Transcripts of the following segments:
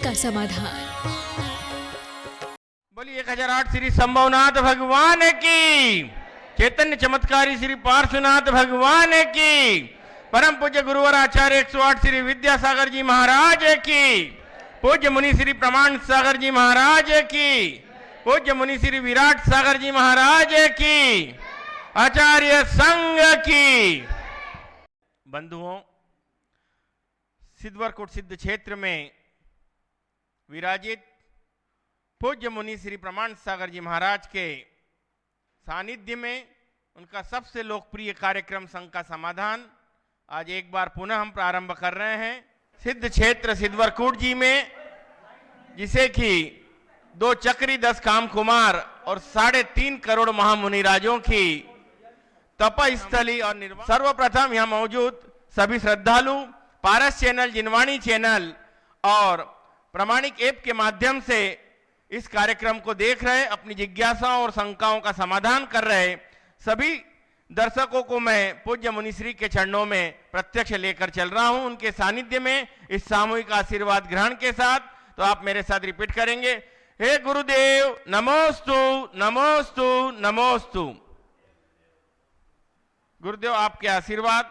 का समाधान। बोलिए 1008 श्री संभवनाथ भगवान की, चैतन्य चमत्कारी श्री पार्श्वनाथ भगवान की, परम पूज्य गुरुवर आचार्य 108 श्री विद्यासागर जी महाराज की, पूज्य मुनि श्री प्रमाण सागर जी महाराज की, पूज्य मुनि श्री विराट सागर जी महाराज की, आचार्य संघ की। बंधुओं, सिद्धवरकोट सिद्ध क्षेत्र में विराजित पूज्य मुनि श्री प्रमाण सागर जी महाराज के सानिध्य में उनका सबसे लोकप्रिय कार्यक्रम संघ का समाधान आज एक बार पुनः हम प्रारंभ कर रहे हैं। सिद्ध क्षेत्र सिद्धवरकोट जी में, जिसे कि 2 चक्री 10 काम कुमार और 3.5 करोड़ महामुनिराजों की तपस्थली और निर्वाण। सर्वप्रथम यहाँ मौजूद सभी श्रद्धालु पारस चैनल, जिनवाणी चैनल और प्रामाणिक ऐप के माध्यम से इस कार्यक्रम को देख रहे, अपनी जिज्ञासाओं और शंकाओं का समाधान कर रहे सभी दर्शकों को मैं पूज्य मुनिश्री के चरणों में प्रत्यक्ष लेकर चल रहा हूं। उनके सानिध्य में इस सामूहिक आशीर्वाद ग्रहण के साथ, तो आप मेरे साथ रिपीट करेंगे, हे गुरुदेव नमोस्तु नमोस्तु नमोस्तु। गुरुदेव, आपके आशीर्वाद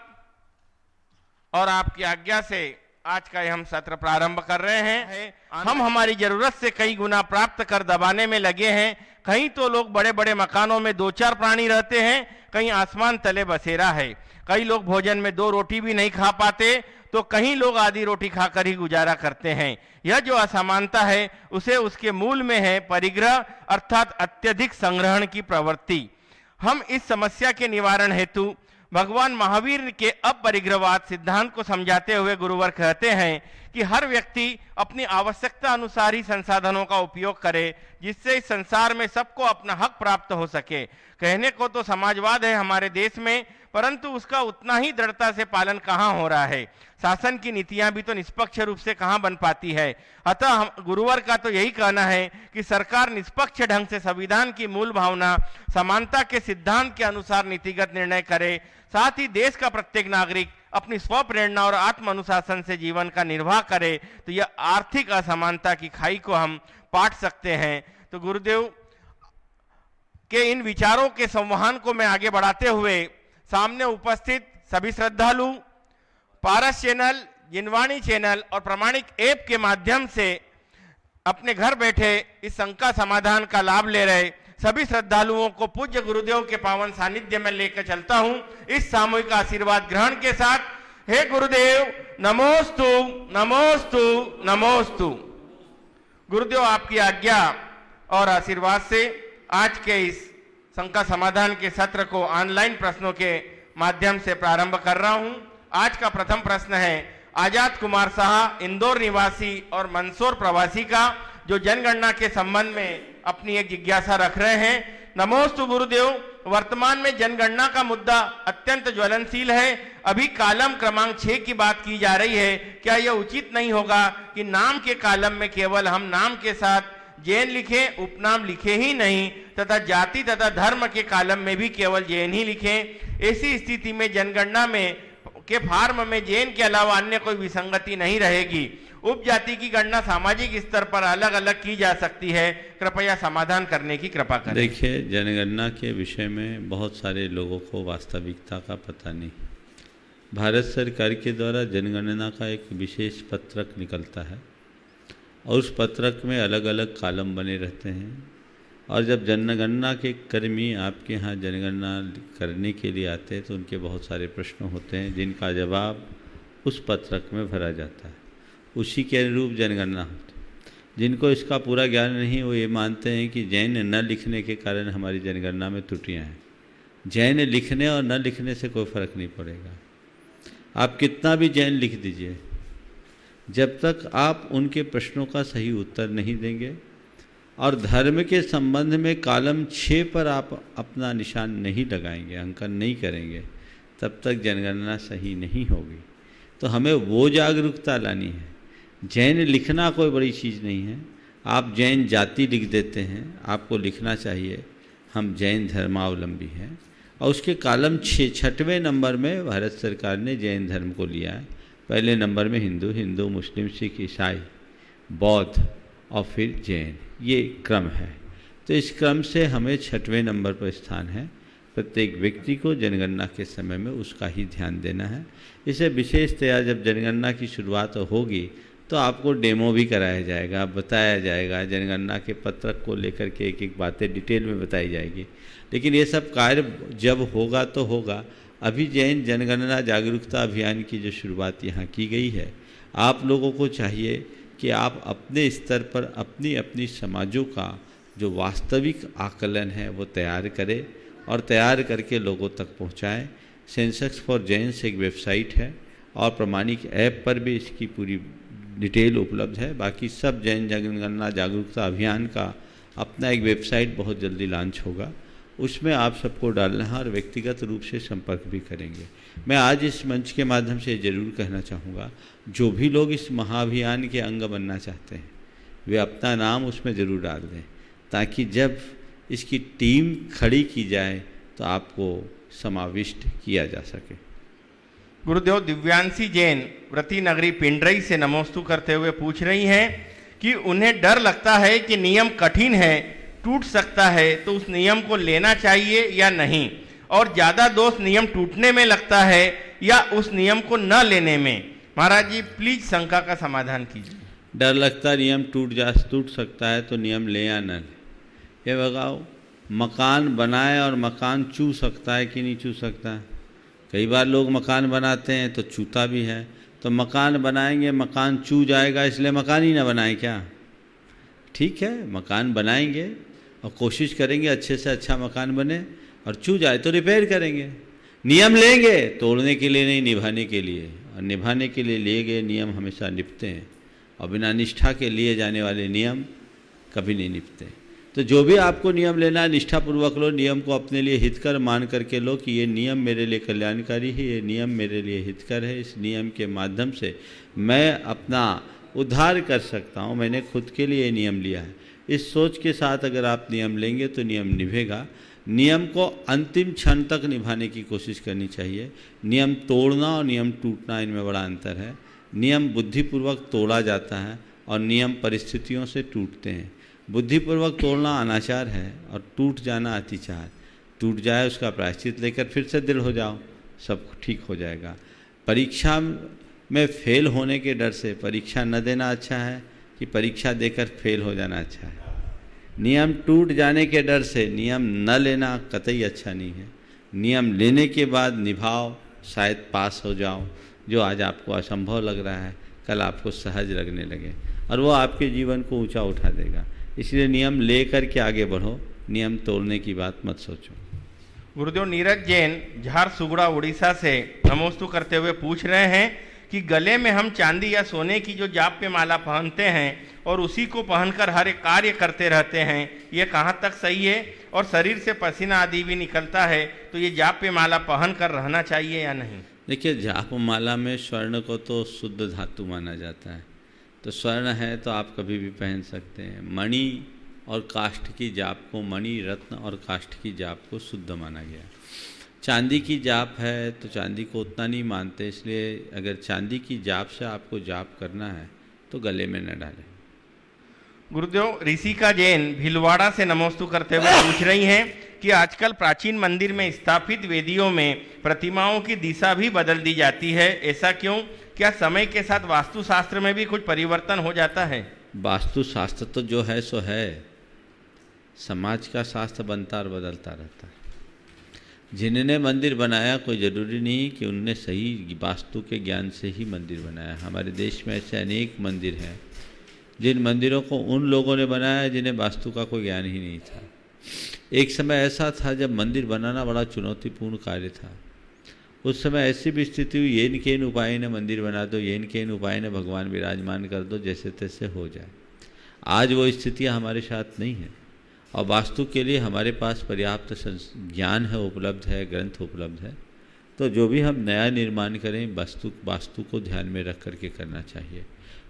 और आपकी आज्ञा से आज का हम सत्र प्रारंभ कर रहे हैं। हम हमारी जरूरत से कई गुना प्राप्त कर दबाने में लगे हैं। कहीं तो लोग बड़े बड़े मकानों में 2-4 प्राणी रहते हैं, कहीं आसमान तले बसेरा है। कई लोग भोजन में 2 रोटी भी नहीं खा पाते, तो कहीं लोग आधी रोटी खाकर ही गुजारा करते हैं। यह जो असमानता है उसे उसके मूल में है परिग्रह, अर्थात अत्यधिक संग्रहण की प्रवृत्ति। हम इस समस्या के निवारण हेतु भगवान महावीर के अपरिग्रहवाद सिद्धांत को समझाते हुए गुरुवर कहते हैं कि हर व्यक्ति अपनी आवश्यकता अनुसार ही संसाधनों का उपयोग करे, जिससे इस संसार में सबको अपना हक प्राप्त हो सके। कहने को तो समाजवाद है हमारे देश में, परंतु उसका उतना ही दृढ़ता से पालन कहाँ हो रहा है। शासन की नीतियां भी तो निष्पक्ष रूप से कहाँ बन पाती है। अतः गुरुवर का तो यही कहना है कि सरकार निष्पक्ष ढंग से संविधान की मूल भावना समानता के सिद्धांत के अनुसार नीतिगत निर्णय करे। साथ ही देश का प्रत्येक नागरिक अपनी स्वप्रेरणा और आत्म अनुशासन से जीवन का निर्वाह करे, तो यह आर्थिक असमानता की खाई को हम पाट सकते हैं। तो गुरुदेव के इन विचारों के संवहन को मैं आगे बढ़ाते हुए सामने उपस्थित सभी श्रद्धालु पारस चैनल, जिनवाणी चैनल और प्रामाणिक ऐप के माध्यम से अपने घर बैठे इस संघ का समाधान का लाभ ले रहे सभी श्रद्धालुओं को पूज्य गुरुदेव के पावन सानिध्य में लेकर चलता हूं इस सामूहिक आशीर्वाद ग्रहण के साथ। हे गुरुदेव नमोस्तु नमोस्तु नमोस्तु। गुरुदेव, आपकी आज्ञा और आशीर्वाद से आज के इस संघ का समाधान के सत्र को ऑनलाइन प्रश्नों के माध्यम से प्रारंभ कर रहा हूं। आज का प्रथम प्रश्न है आजाद कुमार शाह, इंदौर निवासी और मंदसौर प्रवासी का, जो जनगणना के संबंध में अपनी एक जिज्ञासा रख रहे हैं। नमोस्तु गुरुदेव, वर्तमान में जनगणना का मुद्दा अत्यंत ज्वलनशील है। अभी कालम क्रमांक 6 की बात की जा रही है। क्या यह उचित नहीं होगा कि नाम के कालम में केवल हम नाम के साथ जैन लिखें, उपनाम लिखे ही नहीं, तथा जाति तथा धर्म के कालम में भी केवल जैन ही लिखें? ऐसी स्थिति में जनगणना में के फार्म में जैन के अलावा अन्य कोई विसंगति नहीं रहेगी। उपजाति की गणना सामाजिक स्तर पर अलग अलग की जा सकती है। कृपया समाधान करने की कृपा करें। देखिए, जनगणना के विषय में बहुत सारे लोगों को वास्तविकता का पता नहीं। भारत सरकार के द्वारा जनगणना का एक विशेष पत्रक निकलता है और उस पत्रक में अलग अलग कॉलम बने रहते हैं, और जब जनगणना के कर्मी आपके यहाँ जनगणना करने के लिए आते हैं तो उनके बहुत सारे प्रश्न होते हैं जिनका जवाब उस पत्रक में भरा जाता है। उसी के अनुरूप जनगणना होती है। जिनको इसका पूरा ज्ञान नहीं, वो ये मानते हैं कि जैन न लिखने के कारण हमारी जनगणना में त्रुटियाँ हैं। जैन लिखने और न लिखने से कोई फर्क नहीं पड़ेगा। आप कितना भी जैन लिख दीजिए, जब तक आप उनके प्रश्नों का सही उत्तर नहीं देंगे और धर्म के संबंध में कॉलम 6 पर आप अपना निशान नहीं लगाएंगे, अंकन नहीं करेंगे, तब तक जनगणना सही नहीं होगी। तो हमें वो जागरूकता लानी है। जैन लिखना कोई बड़ी चीज़ नहीं है। आप जैन जाति लिख देते हैं, आपको लिखना चाहिए हम जैन धर्मावलंबी हैं, और उसके कॉलम 6वें नंबर में भारत सरकार ने जैन धर्म को लिया है। पहले नंबर में हिंदू, मुस्लिम, सिख, ईसाई, बौद्ध और फिर जैन, ये क्रम है। तो इस क्रम से हमें 6वें नंबर पर स्थान है। प्रत्येक व्यक्ति को जनगणना के समय में उसका ही ध्यान देना है। इसे विशेषतया जब जनगणना की शुरुआत होगी तो आपको डेमो भी कराया जाएगा, बताया जाएगा, जनगणना के पत्रक को लेकर के एक एक बातें डिटेल में बताई जाएगी। लेकिन ये सब कार्य जब होगा तो होगा। अभी जैन जनगणना जागरूकता अभियान की जो शुरुआत यहाँ की गई है, आप लोगों को चाहिए कि आप अपने स्तर पर अपनी अपनी समाजों का जो वास्तविक आकलन है वो तैयार करें और तैयार करके लोगों तक पहुँचाएँ। सेंसस फॉर जैन्स एक वेबसाइट है और प्रमाणिक ऐप पर भी इसकी पूरी डिटेल उपलब्ध है। बाकी सब जैन जनगणना जागरूकता अभियान का अपना एक वेबसाइट बहुत जल्दी लॉन्च होगा, उसमें आप सबको डालना है और व्यक्तिगत रूप से संपर्क भी करेंगे। मैं आज इस मंच के माध्यम से ज़रूर कहना चाहूँगा, जो भी लोग इस महाअभियान के अंग बनना चाहते हैं वे अपना नाम उसमें ज़रूर डाल दें, ताकि जब इसकी टीम खड़ी की जाए तो आपको समाविष्ट किया जा सके। गुरुदेव, दिव्यांशी जैन व्रती नगरी पिंडरई से नमोस्तु करते हुए पूछ रही हैं कि उन्हें डर लगता है कि नियम कठिन है, टूट सकता है, तो उस नियम को लेना चाहिए या नहीं, और ज़्यादा दोष नियम टूटने में लगता है या उस नियम को न लेने में। महाराज जी प्लीज शंका का समाधान कीजिए। डर लगता नियम टूट सकता है तो नियम ले या न ले। ये बताओ, मकान बनाए और मकान चू सकता है कि नहीं चू सकता है? कई बार लोग मकान बनाते हैं तो चूता भी है। तो मकान बनाएंगे, मकान चू जाएगा, इसलिए मकान ही ना बनाएं क्या? ठीक है, मकान बनाएंगे और कोशिश करेंगे अच्छे से अच्छा मकान बने, और चू जाए तो रिपेयर करेंगे। नियम लेंगे तोड़ने के लिए नहीं, निभाने के लिए, और निभाने के लिए लिए गए नियम हमेशा निभते हैं, और बिना निष्ठा के लिए जाने वाले नियम कभी नहीं निभते। तो जो भी आपको नियम लेना है निष्ठापूर्वक लो, नियम को अपने लिए हितकर मान करके लो कि ये नियम मेरे लिए कल्याणकारी है, ये नियम मेरे लिए हितकर है, इस नियम के माध्यम से मैं अपना उद्धार कर सकता हूँ, मैंने खुद के लिए ये नियम लिया है। इस सोच के साथ अगर आप नियम लेंगे तो नियम निभेगा। नियम को अंतिम क्षण तक निभाने की कोशिश करनी चाहिए। नियम तोड़ना और नियम टूटना, इनमें बड़ा अंतर है। नियम बुद्धिपूर्वक तोड़ा जाता है और नियम परिस्थितियों से टूटते हैं। बुद्धिपूर्वक तोड़ना अनाचार है और टूट जाना अतिचार। टूट जाए उसका प्रायश्चित लेकर फिर से दृढ़ हो जाओ, सब ठीक हो जाएगा। परीक्षा में फेल होने के डर से परीक्षा न देना अच्छा है कि परीक्षा देकर फेल हो जाना अच्छा है? नियम टूट जाने के डर से नियम न लेना कतई अच्छा नहीं है। नियम लेने के बाद निभाओ, शायद पास हो जाओ। जो आज आपको असंभव लग रहा है कल आपको सहज लगने लगे, और वो आपके जीवन को ऊंचा उठा देगा। इसलिए नियम लेकर के आगे बढ़ो, नियम तोड़ने की बात मत सोचो। गुरुदेव नीरज जैन झारसुगुड़ा उड़ीसा से नमोस्तु करते हुए पूछ रहे हैं कि गले में हम चांदी या सोने की जो जाप्य माला पहनते हैं और उसी को पहनकर हर एक कार्य करते रहते हैं, ये कहाँ तक सही है? और शरीर से पसीना आदि भी निकलता है, तो ये जाप्य माला पहन कर रहना चाहिए या नहीं? देखिए, जाप माला में स्वर्ण को तो शुद्ध धातु माना जाता है, तो स्वर्ण है तो आप कभी भी पहन सकते हैं। मणि और काष्ठ की जाप को, मणि रत्न और काष्ठ की जाप को शुद्ध माना गया। चांदी की जाप है तो चांदी को उतना नहीं मानते, इसलिए अगर चांदी की जाप से आपको जाप करना है तो गले में न डालें। गुरुदेव ऋषिका जैन भीलवाड़ा से नमोस्तु करते हुए पूछ रही हैं कि आजकल प्राचीन मंदिर में स्थापित वेदियों में प्रतिमाओं की दिशा भी बदल दी जाती है, ऐसा क्यों? क्या समय के साथ वास्तुशास्त्र में भी कुछ परिवर्तन हो जाता है? वास्तुशास्त्र तो जो है सो है, समाज का शास्त्र बनता और बदलता रहता है। जिन्होंने मंदिर बनाया कोई ज़रूरी नहीं कि उनने सही वास्तु के ज्ञान से ही मंदिर बनाया। हमारे देश में ऐसे अनेक मंदिर हैं जिन मंदिरों को उन लोगों ने बनाया जिन्हें वास्तु का कोई ज्ञान ही नहीं था। एक समय ऐसा था जब मंदिर बनाना बड़ा चुनौतीपूर्ण कार्य था। उस समय ऐसी भी स्थिति हुई, येन केन उपाय ने मंदिर बना दो, येन केन उपाय ने भगवान विराजमान कर दो, जैसे तैसे हो जाए। आज वो स्थितियाँ हमारे साथ नहीं हैं, और वास्तु के लिए हमारे पास पर्याप्त ज्ञान है, उपलब्ध है, ग्रंथ उपलब्ध है। तो जो भी हम नया निर्माण करें वास्तु को ध्यान में रख करके करना चाहिए।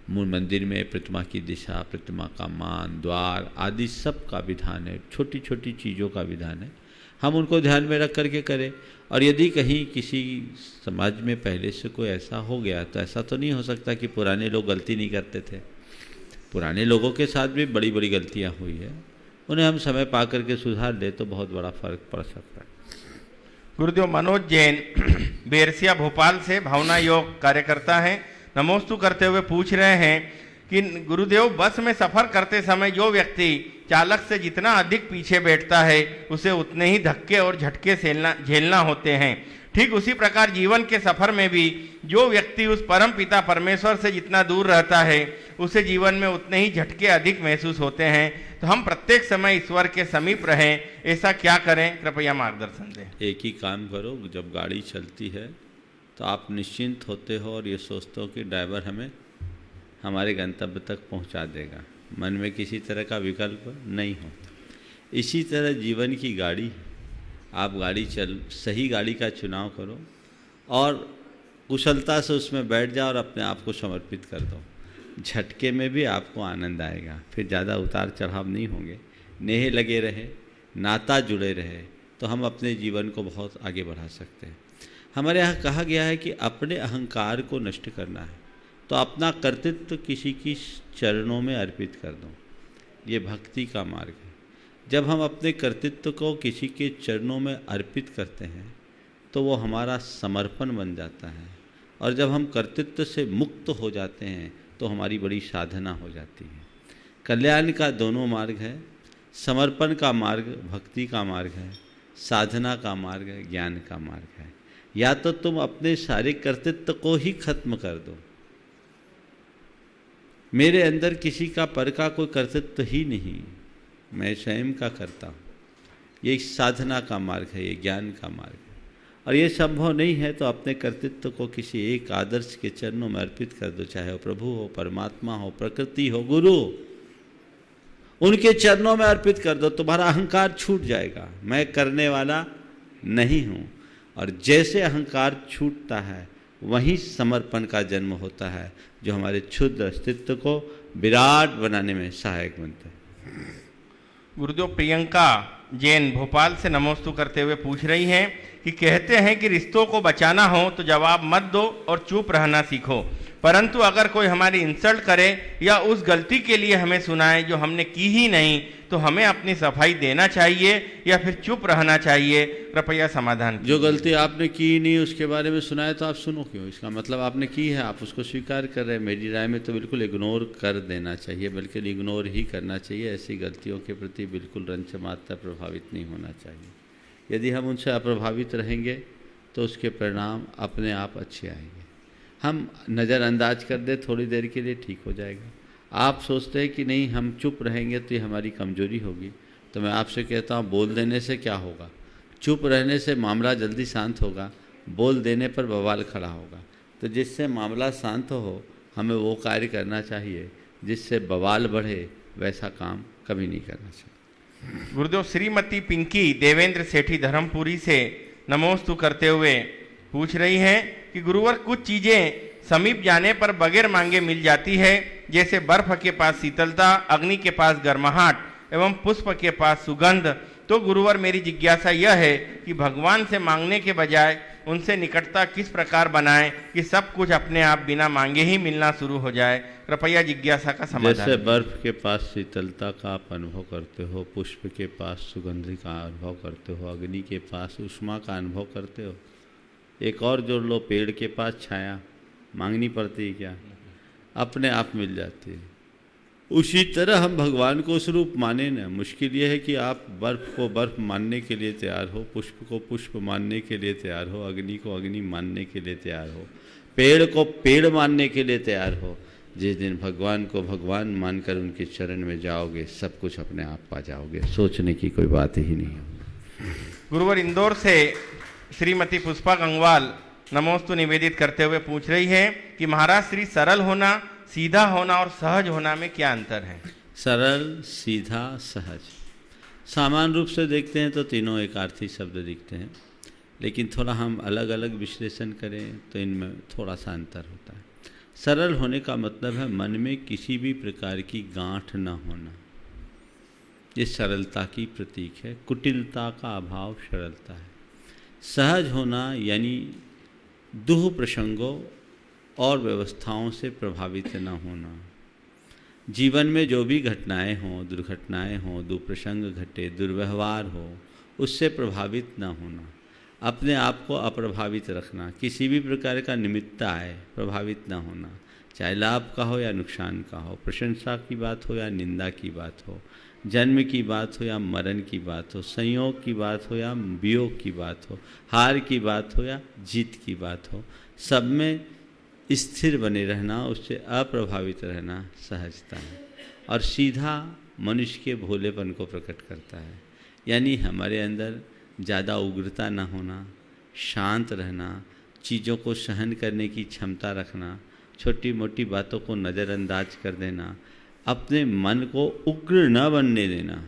मूल मंदिर में प्रतिमा की दिशा, प्रतिमा का मान, द्वार आदि सब का विधान है, छोटी छोटी चीज़ों का विधान है, हम उनको ध्यान में रख करके करें। और यदि कहीं किसी समाज में पहले से कोई ऐसा हो गया तो ऐसा तो नहीं हो सकता कि पुराने लोग गलती नहीं करते थे। पुराने लोगों के साथ भी बड़ी बड़ी गलतियां हुई है, उन्हें हम समय पा करके सुधार ले तो बहुत बड़ा फर्क पड़ सकता है। गुरुदेव मनोज जैन बेरसिया भोपाल से भावना योग कार्यकर्ता हैं, नमोस्तु करते हुए पूछ रहे हैं कि गुरुदेव बस में सफर करते समय जो व्यक्ति चालक से जितना अधिक पीछे बैठता है उसे उतने ही धक्के और झटके झेलना होते हैं। ठीक उसी प्रकार जीवन के सफर में भी जो व्यक्ति उस परम पिता परमेश्वर से जितना दूर रहता है उसे जीवन में उतने ही झटके अधिक महसूस होते हैं। तो हम प्रत्येक समय ईश्वर के समीप रहें, ऐसा क्या करें, कृपया मार्गदर्शन दें। एक ही काम करो, जब गाड़ी चलती है तो आप निश्चिंत होते हो और ये सोचते हो कि ड्राइवर हमें हमारे गंतव्य तक पहुंचा देगा, मन में किसी तरह का विकल्प नहीं हो। इसी तरह जीवन की गाड़ी, आप सही गाड़ी का चुनाव करो और कुशलता से उसमें बैठ जाओ और अपने आप को समर्पित कर दो। झटके में भी आपको आनंद आएगा, फिर ज़्यादा उतार चढ़ाव नहीं होंगे। नेह लगे रहे, नाता जुड़े रहे तो हम अपने जीवन को बहुत आगे बढ़ा सकते हैं। हमारे यहाँ कहा गया है कि अपने अहंकार को नष्ट करना है तो अपना कर्तृत्व किसी की चरणों में अर्पित कर दो। ये भक्ति का मार्ग है। जब हम अपने कर्तृत्व को किसी के चरणों में अर्पित करते हैं तो वो हमारा समर्पण बन जाता है, और जब हम कर्तृत्व से मुक्त हो जाते हैं तो हमारी बड़ी साधना हो जाती है। कल्याण का दोनों मार्ग है, समर्पण का मार्ग भक्ति का मार्ग है, साधना का मार्ग है, ज्ञान का मार्ग है। या तो तुम अपने सारे कर्तृत्व को ही खत्म कर दो, मेरे अंदर किसी का पर का कोई कर्तृत्व ही नहीं, मैं स्वयं का करता हूँ, ये साधना का मार्ग है, ये ज्ञान का मार्ग है। और ये संभव नहीं है तो अपने कर्तृत्व को किसी एक आदर्श के चरणों में अर्पित कर दो, चाहे वो प्रभु हो, परमात्मा हो, प्रकृति हो, गुरु, उनके चरणों में अर्पित कर दो। तुम्हारा अहंकार छूट जाएगा, मैं करने वाला नहीं हूँ। और जैसे अहंकार छूटता है वहीं समर्पण का जन्म होता है, जो हमारे क्षुद्र अस्तित्व को विराट बनाने में सहायक बनता है। गुरुदेव प्रियंका जैन भोपाल से नमोस्तु करते हुए पूछ रही हैं कि कहते हैं कि रिश्तों को बचाना हो तो जवाब मत दो और चुप रहना सीखो, परंतु अगर कोई हमारी इंसल्ट करे या उस गलती के लिए हमें सुनाए जो हमने की ही नहीं तो हमें अपनी सफाई देना चाहिए या फिर चुप रहना चाहिए, कृपया समाधान। जो गलती आपने की नहीं उसके बारे में सुनाए तो आप सुनो क्यों? इसका मतलब आपने की है, आप उसको स्वीकार कर रहे हैं। मेरी राय में तो बिल्कुल इग्नोर कर देना चाहिए, बल्कि इग्नोर ही करना चाहिए। ऐसी गलतियों के प्रति बिल्कुल रंच मात्र प्रभावित नहीं होना चाहिए। यदि हम उनसे अप्रभावित रहेंगे तो उसके परिणाम अपने आप अच्छे आएंगे। हम नज़रअंदाज कर दे थोड़ी देर के लिए, ठीक हो जाएगा। आप सोचते हैं कि नहीं हम चुप रहेंगे तो ये हमारी कमजोरी होगी, तो मैं आपसे कहता हूँ बोल देने से क्या होगा? चुप रहने से मामला जल्दी शांत होगा, बोल देने पर बवाल खड़ा होगा। तो जिससे मामला शांत हो हमें वो कार्य करना चाहिए, जिससे बवाल बढ़े वैसा काम कभी नहीं करना चाहिए। गुरुदेव श्रीमती पिंकी देवेंद्र सेठी धर्मपुरी से नमोस्तु करते हुए पूछ रही हैं कि गुरुवर कुछ चीज़ें समीप जाने पर बगैर मांगे मिल जाती है, जैसे बर्फ के पास शीतलता, अग्नि के पास गर्माहट एवं पुष्प के पास सुगंध। तो गुरुवर मेरी जिज्ञासा यह है कि भगवान से मांगने के बजाय उनसे निकटता किस प्रकार बनाएं कि सब कुछ अपने आप बिना मांगे ही मिलना शुरू हो जाए, कृपया जिज्ञासा का समाधान। जैसे बर्फ के पास शीतलता का आप अनुभव करते हो, पुष्प के पास सुगंध का अनुभव करते हो, अग्नि के पास उष्मा का अनुभव करते हो, एक और जोड़ लो, पेड़ के पास छाया, मांगनी पड़ती है क्या? अपने आप मिल जाती है। उसी तरह हम भगवान को उस रूप माने ना। मुश्किल यह है कि आप बर्फ को बर्फ मानने के लिए तैयार हो, पुष्प को पुष्प मानने के लिए तैयार हो, अग्नि को अग्नि मानने के लिए तैयार हो, पेड़ को पेड़ मानने के लिए तैयार हो। जिस दिन भगवान को भगवान मानकर उनके चरण में जाओगे, सब कुछ अपने आप पा जाओगे, सोचने की कोई बात ही नहीं है। गुरुवर इंदौर से श्रीमती पुष्पा गंगवाल नमोस्तु निवेदित करते हुए पूछ रही है कि महाराज श्री सरल होना, सीधा होना और सहज होना में क्या अंतर है? सरल, सीधा, सहज, सामान्य रूप से देखते हैं तो तीनों एकार्थी शब्द दिखते हैं, लेकिन थोड़ा हम अलग अलग विश्लेषण करें तो इनमें थोड़ा सा अंतर होता है। सरल होने का मतलब है मन में किसी भी प्रकार की गांठ न होना, ये सरलता की प्रतीक है। कुटिलता का अभाव सरलता है। सहज होना यानी दुह प्रसंगों और व्यवस्थाओं से प्रभावित न होना। जीवन में जो भी घटनाएं हों, दुर्घटनाएं हों, दुप्रसंग घटे, दुर्व्यवहार हो, उससे प्रभावित ना होना, अपने आप को अप्रभावित रखना, किसी भी प्रकार का निमित्त आए प्रभावित ना होना, चाहे लाभ का हो या नुकसान का हो, प्रशंसा की बात हो या निंदा की बात हो, जन्म की बात हो या मरण की बात हो, संयोग की बात हो या वियोग की बात हो, हार की बात हो या जीत की बात हो, सब में स्थिर बने रहना, उससे अप्रभावित रहना सहजता है। और सीधा मनुष्य के भोलेपन को प्रकट करता है, यानी हमारे अंदर ज़्यादा उग्रता न होना, शांत रहना, चीज़ों को सहन करने की क्षमता रखना, छोटी मोटी बातों को नज़रअंदाज कर देना, अपने मन को उग्र न बनने देना,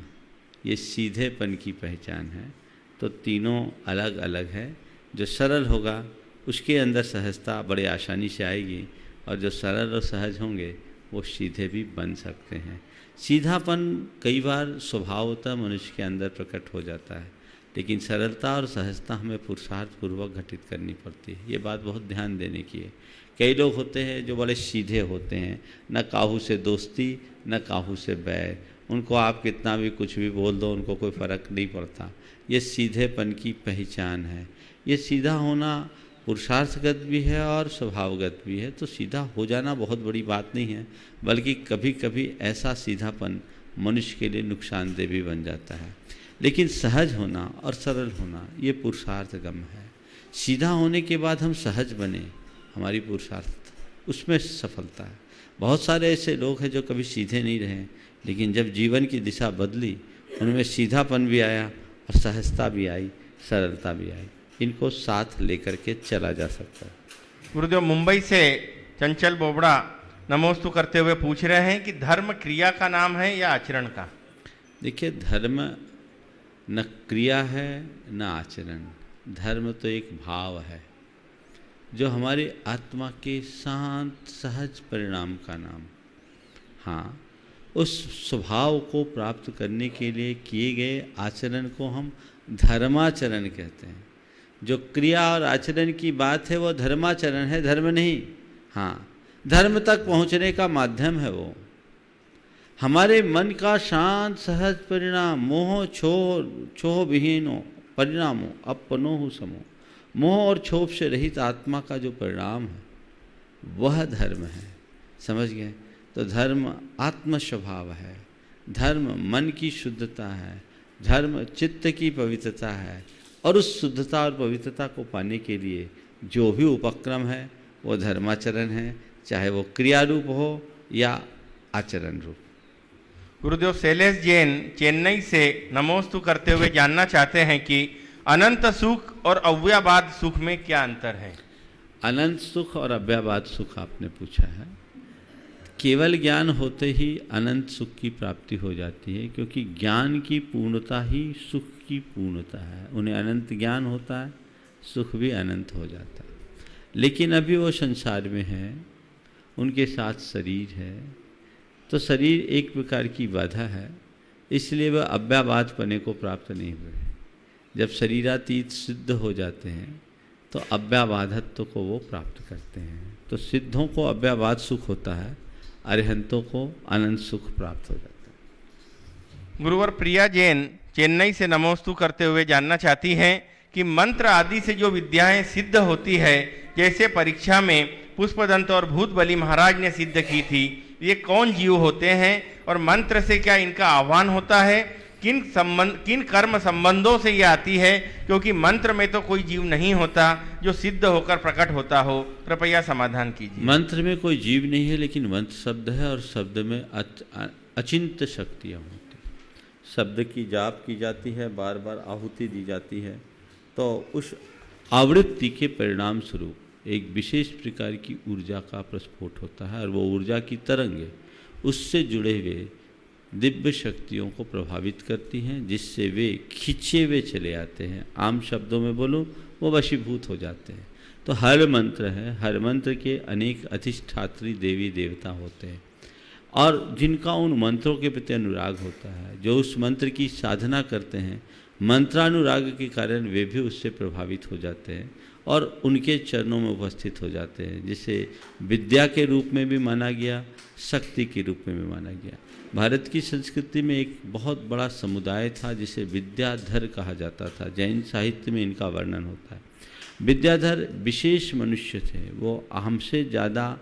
ये सीधेपन की पहचान है। तो तीनों अलग अलग है। जो सरल होगा उसके अंदर सहजता बड़े आसानी से आएगी, और जो सरल और सहज होंगे वो सीधे भी बन सकते हैं। सीधापन कई बार स्वभावतः मनुष्य के अंदर प्रकट हो जाता है, लेकिन सरलता और सहजता हमें पुरुषार्थपूर्वक घटित करनी पड़ती है। ये बात बहुत ध्यान देने की है। कई लोग होते हैं जो बड़े सीधे होते हैं, न काहू से दोस्ती न काहू से बैर, उनको आप कितना भी कुछ भी बोल दो उनको कोई फ़र्क नहीं पड़ता। ये सीधेपन की पहचान है। ये सीधा होना पुरुषार्थगत भी है और स्वभावगत भी है। तो सीधा हो जाना बहुत बड़ी बात नहीं है, बल्कि कभी कभी ऐसा सीधापन मनुष्य के लिए नुकसानदेह भी बन जाता है। लेकिन सहज होना और सरल होना ये पुरुषार्थगम है। सीधा होने के बाद हम सहज बने, हमारी पुरुषार्थ उसमें सफलता है। बहुत सारे ऐसे लोग हैं जो कभी सीधे नहीं रहे, लेकिन जब जीवन की दिशा बदली उनमें सीधापन भी आया और सहजता भी आई, सरलता भी आई। इनको साथ लेकर के चला जा सकता है। गुरुदेव, मुंबई से चंचल बोबड़ा नमोस्तु करते हुए पूछ रहे हैं कि धर्म क्रिया का नाम है या आचरण का? देखिए, धर्म न क्रिया है न आचरण। धर्म तो एक भाव है जो हमारी आत्मा के शांत सहज परिणाम का नाम। हाँ, उस स्वभाव को प्राप्त करने के लिए किए गए आचरण को हम धर्माचरण कहते हैं। जो क्रिया और आचरण की बात है वो धर्माचरण है, धर्म नहीं। हाँ, धर्म तक पहुँचने का माध्यम है वो। हमारे मन का शांत सहज परिणाम, मोह छोह विहीनो परिणामो अपनोहु समो, मोह और क्षोभ से रहित आत्मा का जो परिणाम है वह धर्म है। समझ गए? तो धर्म आत्म स्वभाव है, धर्म मन की शुद्धता है, धर्म चित्त की पवित्रता है। और उस शुद्धता और पवित्रता को पाने के लिए जो भी उपक्रम है वो धर्माचरण है, चाहे वो क्रिया रूप हो या आचरण रूप। गुरुदेव, शैलेश जैन चेन्नई से नमोस्तु करते हुए जानना चाहते हैं कि अनंत सुख और अव्ययवाद सुख में क्या अंतर है? अनंत सुख और अव्ययवाद सुख आपने पूछा है। केवल ज्ञान होते ही अनंत सुख की प्राप्ति हो जाती है, क्योंकि ज्ञान की पूर्णता ही सुख की पूर्णता है। उन्हें अनंत ज्ञान होता है, सुख भी अनंत हो जाता है। लेकिन अभी वो संसार में है, उनके साथ शरीर है, तो शरीर एक प्रकार की बाधा है, इसलिए वह अव्ययवाद पने को प्राप्त नहीं हुए। जब शरीरातीत सिद्ध हो जाते हैं तो अव्ययवादत्व को वो प्राप्त करते हैं। तो सिद्धों को अव्ययवाद सुख होता है, अरिहंतों को अनंत सुख प्राप्त हो जाता है। गुरुवर, प्रिया जैन चेन्नई से नमोस्तु करते हुए जानना चाहती हैं कि मंत्र आदि से जो विद्याएं सिद्ध होती है, जैसे परीक्षा में पुष्पदंत और भूतबली महाराज ने सिद्ध की थी, ये कौन जीव होते हैं और मंत्र से क्या इनका आह्वान होता है? किन कर्म संबंधों से ये आती है? क्योंकि मंत्र में तो कोई जीव नहीं होता जो सिद्ध होकर प्रकट होता हो। कृपया समाधान कीजिए। मंत्र में कोई जीव नहीं है, लेकिन मंत्र शब्द है और शब्द में अचिंत शक्तियाँ होती हैं। शब्द की जाप की जाती है, बार बार आहुति दी जाती है, तो उस आवृत्ति के परिणाम स्वरूप एक विशेष प्रकार की ऊर्जा का प्रस्फोट होता है, और वो ऊर्जा की तरंगें उससे जुड़े हुए दिव्य शक्तियों को प्रभावित करती हैं, जिससे वे खिंचे हुए चले आते हैं। आम शब्दों में बोलूं, वो वशीभूत हो जाते हैं। तो हर मंत्र है, हर मंत्र के अनेक अधिष्ठात्री देवी देवता होते हैं, और जिनका उन मंत्रों के प्रति अनुराग होता है, जो उस मंत्र की साधना करते हैं, मंत्रानुराग के कारण वे भी उससे प्रभावित हो जाते हैं और उनके चरणों में उपस्थित हो जाते हैं, जिसे विद्या के रूप में भी माना गया, शक्ति के रूप में भी माना गया। भारत की संस्कृति में एक बहुत बड़ा समुदाय था जिसे विद्याधर कहा जाता था। जैन साहित्य में इनका वर्णन होता है। विद्याधर विशेष मनुष्य थे, वो हमसे ज़्यादा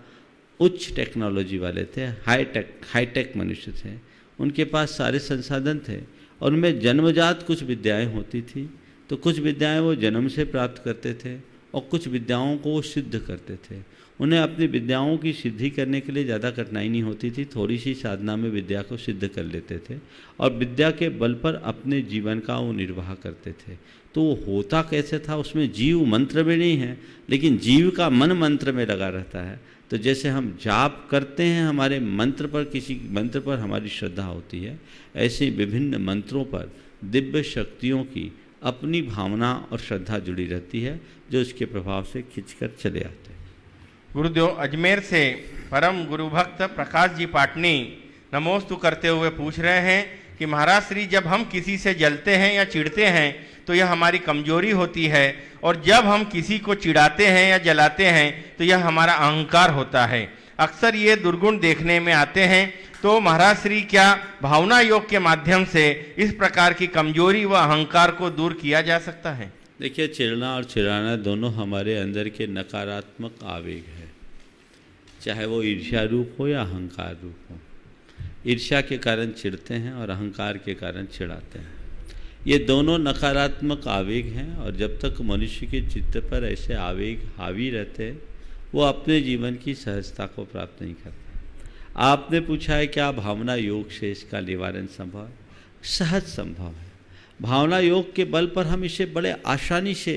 उच्च टेक्नोलॉजी वाले थे, हाईटेक मनुष्य थे। उनके पास सारे संसाधन थे और उनमें जन्मजात कुछ विद्याएं होती थी, तो कुछ विद्याएं वो जन्म से प्राप्त करते थे और कुछ विद्याओं को वो सिद्ध करते थे। उन्हें अपनी विद्याओं की सिद्धि करने के लिए ज़्यादा कठिनाई नहीं होती थी, थोड़ी सी साधना में विद्या को सिद्ध कर लेते थे और विद्या के बल पर अपने जीवन का वो निर्वाह करते थे। तो वो होता कैसे था, उसमें जीव मंत्र में नहीं है, लेकिन जीव का मन मंत्र में लगा रहता है। तो जैसे हम जाप करते हैं, हमारे मंत्र पर, किसी मंत्र पर हमारी श्रद्धा होती है, ऐसे विभिन्न मंत्रों पर दिव्य शक्तियों की अपनी भावना और श्रद्धा जुड़ी रहती है, जो इसके प्रभाव से खिंचकर चले आते हैं। गुरुदेव, अजमेर से परम गुरु भक्त प्रकाश जी पाटनी नमोस्तु करते हुए पूछ रहे हैं कि महाराज श्री, जब हम किसी से जलते हैं या चिढ़ते हैं तो यह हमारी कमजोरी होती है, और जब हम किसी को चिढ़ाते हैं या जलाते हैं तो यह हमारा अहंकार होता है। अक्सर ये दुर्गुण देखने में आते हैं। तो महाराज श्री, क्या भावना योग के माध्यम से इस प्रकार की कमजोरी व अहंकार को दूर किया जा सकता है? देखिए, चिढ़ना और चिढ़ाना दोनों हमारे अंदर के नकारात्मक आवेग है, चाहे वो ईर्ष्या रूप हो या अहंकार रूप हो। ईर्ष्या के कारण चिढ़ते हैं और अहंकार के कारण चिढ़ाते हैं। ये दोनों नकारात्मक आवेग हैं और जब तक मनुष्य के चित्त पर ऐसे आवेग हावी रहते हैं, वो अपने जीवन की सहजता को प्राप्त नहीं करते। आपने पूछा है क्या भावना योग से इसका निवारण संभव है? सहज संभव है। भावना योग के बल पर हम इसे बड़े आसानी से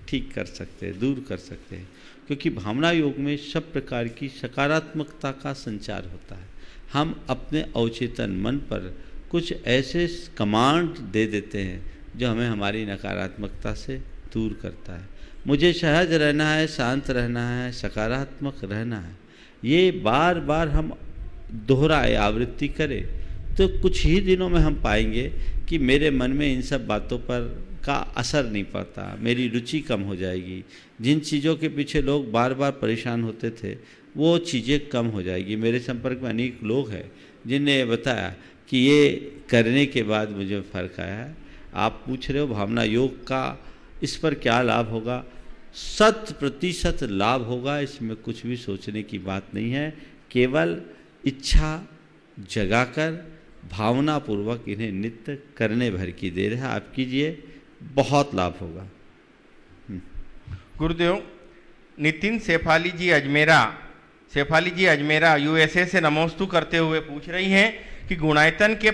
ठीक कर सकते हैं, दूर कर सकते हैं, क्योंकि भावना योग में सब प्रकार की सकारात्मकता का संचार होता है। हम अपने अवचेतन मन पर कुछ ऐसे कमांड दे देते हैं जो हमें हमारी नकारात्मकता से दूर करता है। मुझे सहज रहना है, शांत रहना है, सकारात्मक रहना है, ये बार बार हम दोहराए, आवृत्ति करें, तो कुछ ही दिनों में हम पाएंगे कि मेरे मन में इन सब बातों पर का असर नहीं पड़ता, मेरी रुचि कम हो जाएगी। जिन चीज़ों के पीछे लोग बार बार परेशान होते थे, वो चीज़ें कम हो जाएगी। मेरे संपर्क में अनेक लोग हैं जिन्हें बताया कि ये करने के बाद मुझे फ़र्क आया है। आप पूछ रहे हो भावना योग का इस पर क्या लाभ होगा? 100% लाभ होगा, इसमें कुछ भी सोचने की बात नहीं है। केवल इच्छा जगाकर भावनापूर्वक इन्हें नित्य करने भर की देर है। आप कीजिए, बहुत लाभ होगा। गुरुदेव, नितिन शेफाली जी अजमेरा यूएसए से नमोस्तु करते हुए पूछ रही हैं कि गुणायतन के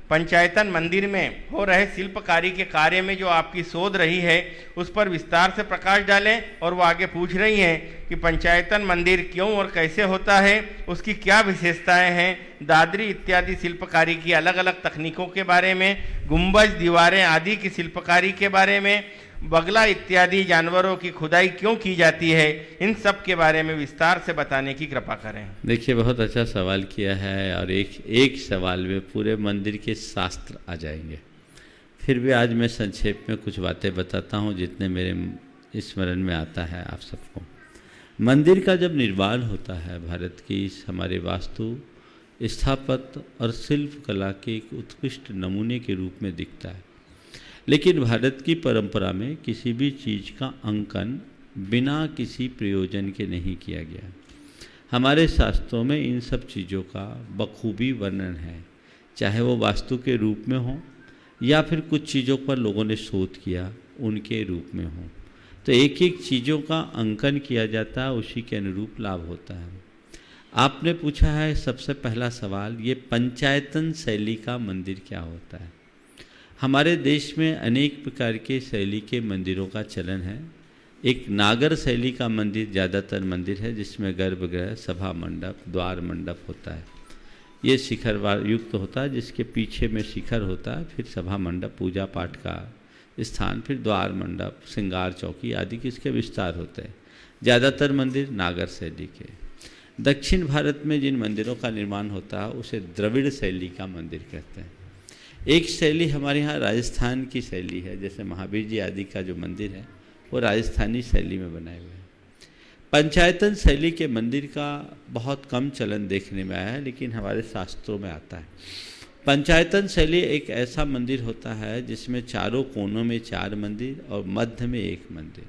पंचायतन मंदिर में हो रहे शिल्पकारी के कार्य में जो आपकी शोध रही है, उस पर विस्तार से प्रकाश डालें। और वो आगे पूछ रही हैं कि पंचायतन मंदिर क्यों और कैसे होता है, उसकी क्या विशेषताएं हैं, दादरी इत्यादि शिल्पकारी की अलग अलग तकनीकों के बारे में, गुंबज, दीवारें आदि की शिल्पकारी के बारे में, बगला इत्यादि जानवरों की खुदाई क्यों की जाती है, इन सब के बारे में विस्तार से बताने की कृपा करें। देखिए, बहुत अच्छा सवाल किया है और एक सवाल में पूरे मंदिर के शास्त्र आ जाएंगे। फिर भी आज मैं संक्षेप में कुछ बातें बताता हूँ जितने मेरे स्मरण में आता है आप सबको। मंदिर का जब निर्माण होता है, भारत की इस हमारे वास्तु, स्थापत्य और शिल्प कला के एक उत्कृष्ट नमूने के रूप में दिखता है। लेकिन भारत की परंपरा में किसी भी चीज़ का अंकन बिना किसी प्रयोजन के नहीं किया गया। हमारे शास्त्रों में इन सब चीज़ों का बखूबी वर्णन है, चाहे वो वास्तु के रूप में हो या फिर कुछ चीज़ों पर लोगों ने शोध किया उनके रूप में हो। तो एक एक चीज़ों का अंकन किया जाता है, उसी के अनुरूप लाभ होता है। आपने पूछा है सबसे पहला सवाल, ये पंचायतन शैली का मंदिर क्या होता है। हमारे देश में अनेक प्रकार के शैली के मंदिरों का चलन है। एक नागर शैली का मंदिर ज़्यादातर मंदिर है, जिसमें गर्भगृह, सभा मंडप, द्वार मंडप होता है। ये शिखर युक्त होता है, जिसके पीछे में शिखर होता है, फिर सभा मंडप, पूजा पाठ का स्थान, फिर द्वार मंडप, श्रृंगार चौकी आदि के इसके विस्तार होते हैं। ज़्यादातर मंदिर नागर शैली के। दक्षिण भारत में जिन मंदिरों का निर्माण होता है उसे द्रविड़ शैली का मंदिर कहते हैं। एक शैली हमारे यहाँ राजस्थान की शैली है, जैसे महावीर जी आदि का जो मंदिर है वो राजस्थानी शैली में बनाए हुए हैं। पंचायतन शैली के मंदिर का बहुत कम चलन देखने में आया है, लेकिन हमारे शास्त्रों में आता है। पंचायतन शैली एक ऐसा मंदिर होता है जिसमें चारों कोनों में 4 मंदिर और मध्य में 1 मंदिर।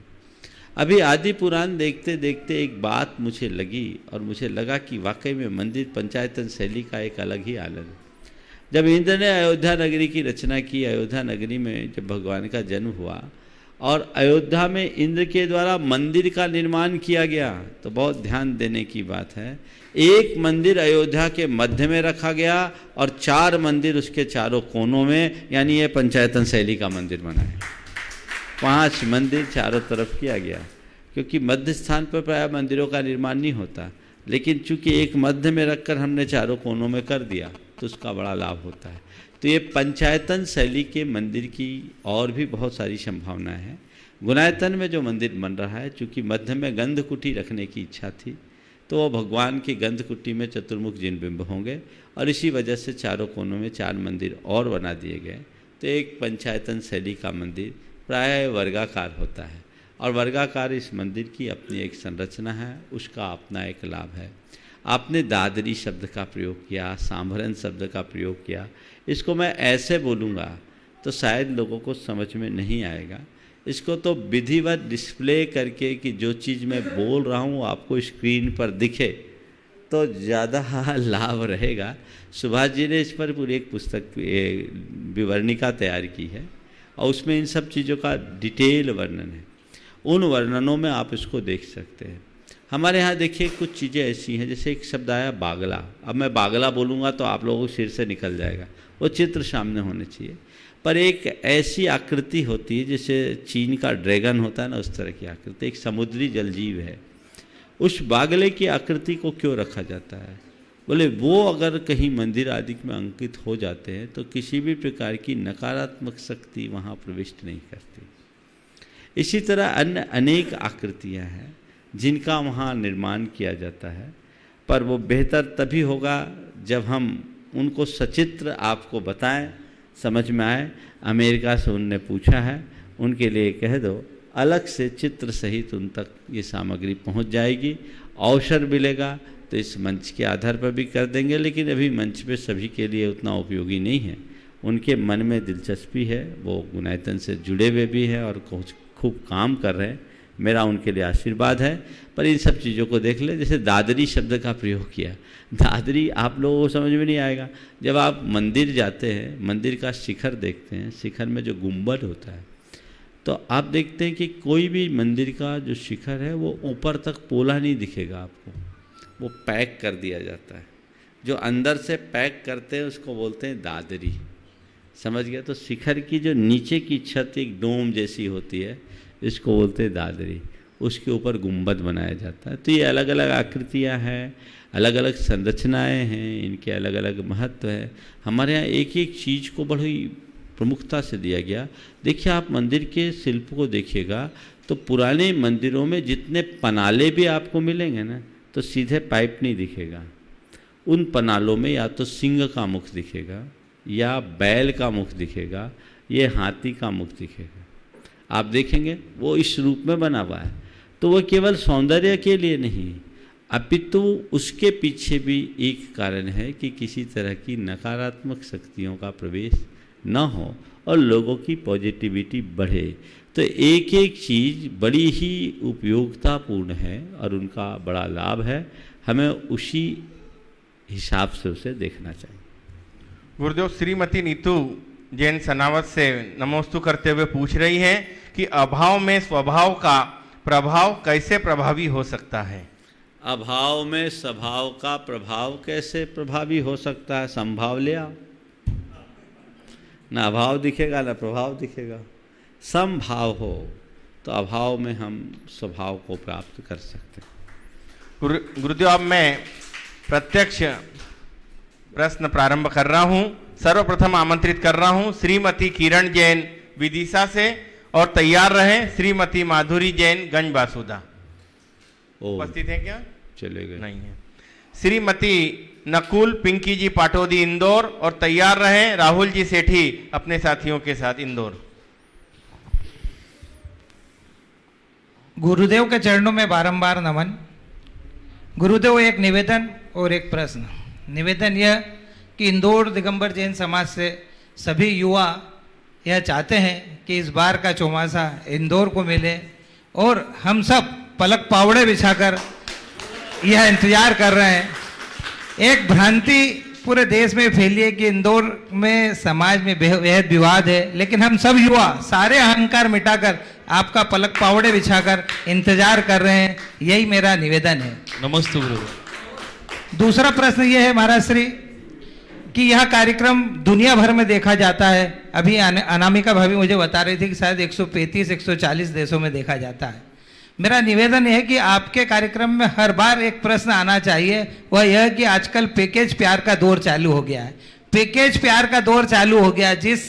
अभी आदि पुराण देखते देखते एक बात मुझे लगी और मुझे लगा कि वाकई में मंदिर पंचायतन शैली का एक अलग ही आनंद है। जब इंद्र ने अयोध्या नगरी की रचना की, अयोध्या नगरी में जब भगवान का जन्म हुआ और अयोध्या में इंद्र के द्वारा मंदिर का निर्माण किया गया, तो बहुत ध्यान देने की बात है, एक मंदिर अयोध्या के मध्य में रखा गया और 4 मंदिर उसके चारों कोनों में, यानी ये पंचायतन शैली का मंदिर बना है। 5 मंदिर चारों तरफ किया गया, क्योंकि मध्य स्थान पर प्राय मंदिरों का निर्माण नहीं होता, लेकिन चूंकि एक मध्य में रखकर हमने चारों कोनों में कर दिया तो उसका बड़ा लाभ होता है। तो ये पंचायतन शैली के मंदिर की और भी बहुत सारी संभावनाएं हैं। गुनायतन में जो मंदिर बन रहा है, चूँकि मध्य में गंधकुटी रखने की इच्छा थी, तो वो भगवान की गंधकुटी में चतुर्मुख जिन बिंब होंगे और इसी वजह से चारों कोनों में 4 मंदिर और बना दिए गए। तो एक पंचायतन शैली का मंदिर प्राय वर्गाकार होता है और वर्गाकार इस मंदिर की अपनी एक संरचना है, उसका अपना एक लाभ है। आपने दादरी शब्द का प्रयोग किया, सांभरन शब्द का प्रयोग किया, इसको मैं ऐसे बोलूँगा तो शायद लोगों को समझ में नहीं आएगा। इसको तो विधिवत डिस्प्ले करके कि जो चीज़ मैं बोल रहा हूँ आपको स्क्रीन पर दिखे तो ज़्यादा लाभ रहेगा। सुभाष जी ने इस पर पूरी एक पुस्तक विवरणिका तैयार की है और उसमें इन सब चीज़ों का डिटेल वर्णन है। उन वर्णनों में आप इसको देख सकते हैं। हमारे यहाँ देखिए कुछ चीज़ें ऐसी हैं, जैसे एक शब्द आया बागला। अब मैं बागला बोलूँगा तो आप लोगों को सिर से निकल जाएगा, वो चित्र सामने होने चाहिए। पर एक ऐसी आकृति होती है जैसे चीन का ड्रैगन होता है ना, उस तरह की आकृति, एक समुद्री जलजीव है। उस बागले की आकृति को क्यों रखा जाता है? बोले वो अगर कहीं मंदिर आदि में अंकित हो जाते हैं तो किसी भी प्रकार की नकारात्मक शक्ति वहाँ प्रविष्ट नहीं करती। इसी तरह अन्य अनेक आकृतियाँ हैं जिनका वहाँ निर्माण किया जाता है, पर वो बेहतर तभी होगा जब हम उनको सचित्र आपको बताएं, समझ में आए। अमेरिका से उनने पूछा है, उनके लिए कह दो अलग से चित्र सहित उन तक ये सामग्री पहुंच जाएगी। अवसर मिलेगा तो इस मंच के आधार पर भी कर देंगे, लेकिन अभी मंच पे सभी के लिए उतना उपयोगी नहीं है। उनके मन में दिलचस्पी है, वो गुनायतन से जुड़े हुए भी हैं और खूब काम कर रहे हैं, मेरा उनके लिए आशीर्वाद है। पर इन सब चीज़ों को देख ले। जैसे दादरी शब्द का प्रयोग किया, दादरी आप लोगों को समझ में नहीं आएगा। जब आप मंदिर जाते हैं, मंदिर का शिखर देखते हैं, शिखर में जो गुंबद होता है, तो आप देखते हैं कि कोई भी मंदिर का जो शिखर है वो ऊपर तक पोला नहीं दिखेगा आपको, वो पैक कर दिया जाता है। जो अंदर से पैक करते हैं उसको बोलते हैं दादरी, समझ गया? तो शिखर की जो नीचे की छत एक डोम जैसी होती है, इसको बोलते हैं दादरी, उसके ऊपर गुंबद बनाया जाता है। तो ये अलग अलग आकृतियाँ हैं, अलग अलग संरचनाएं हैं, इनके अलग अलग महत्व है। हमारे यहाँ एक एक चीज़ को बड़ी प्रमुखता से दिया गया। देखिए आप मंदिर के शिल्प को देखिएगा तो पुराने मंदिरों में जितने पनाले भी आपको मिलेंगे ना, तो सीधे पाइप नहीं दिखेगा। उन पनालों में या तो सिंह का मुख दिखेगा, या बैल का मुख दिखेगा, ये हाथी का मुख दिखेगा। आप देखेंगे वो इस रूप में बना हुआ है। तो वो केवल सौंदर्य के लिए नहीं, अपितु उसके पीछे भी एक कारण है कि किसी तरह की नकारात्मक शक्तियों का प्रवेश न हो और लोगों की पॉजिटिविटी बढ़े। तो एक एक चीज़ बड़ी ही उपयोगितापूर्ण है और उनका बड़ा लाभ है। हमें उसी हिसाब से उसे देखना चाहिए। गुरुदेव, श्रीमती नीतू जैन सनावत से नमोस्तु करते हुए पूछ रही हैं कि अभाव में स्वभाव का प्रभाव कैसे प्रभावी हो सकता है? अभाव में स्वभाव का प्रभाव कैसे प्रभावी हो सकता है? संभाव ले आओ, ना अभाव दिखेगा ना प्रभाव दिखेगा। समभाव हो तो अभाव में हम स्वभाव को प्राप्त कर सकते हैं। गुरुदेव, अब मैं प्रत्यक्ष प्रश्न प्रारंभ कर रहा हूं। सर्वप्रथम आमंत्रित कर रहा हूं श्रीमती किरण जैन विदिशा से, और तैयार रहें श्रीमती माधुरी जैन गंज बासुदा। उपस्थित हैं क्या? चले गए? नहीं है। श्रीमती नकुल पिंकी जी पाटोदी इंदौर, और तैयार रहें राहुल जी सेठी अपने साथियों के साथ इंदौर। गुरुदेव के चरणों में बारंबार नमन। गुरुदेव, एक निवेदन और एक प्रश्न। निवेदन यह कि इंदौर दिगंबर जैन समाज से सभी युवा यह चाहते हैं कि इस बार का चौमासा इंदौर को मिले, और हम सब पलक पावड़े बिछाकर यह इंतजार कर रहे हैं। एक भ्रांति पूरे देश में फैली है कि इंदौर में समाज में बेहद विवाद है, लेकिन हम सब युवा सारे अहंकार मिटाकर आपका पलक पावड़े बिछाकर इंतजार कर रहे हैं। यही मेरा निवेदन है। नमस्ते गुरु। दूसरा प्रश्न यह है महाराज श्री कि यह कार्यक्रम दुनिया भर में देखा जाता है। अभी अनामिका भाभी मुझे बता रही थी कि शायद 135-140 देशों में देखा जाता है। मेरा निवेदन यह है कि आपके कार्यक्रम में हर बार एक प्रश्न आना चाहिए, वह यह कि आजकल पैकेज प्यार का दौर चालू हो गया है। पैकेज प्यार का दौर चालू हो गया। जिस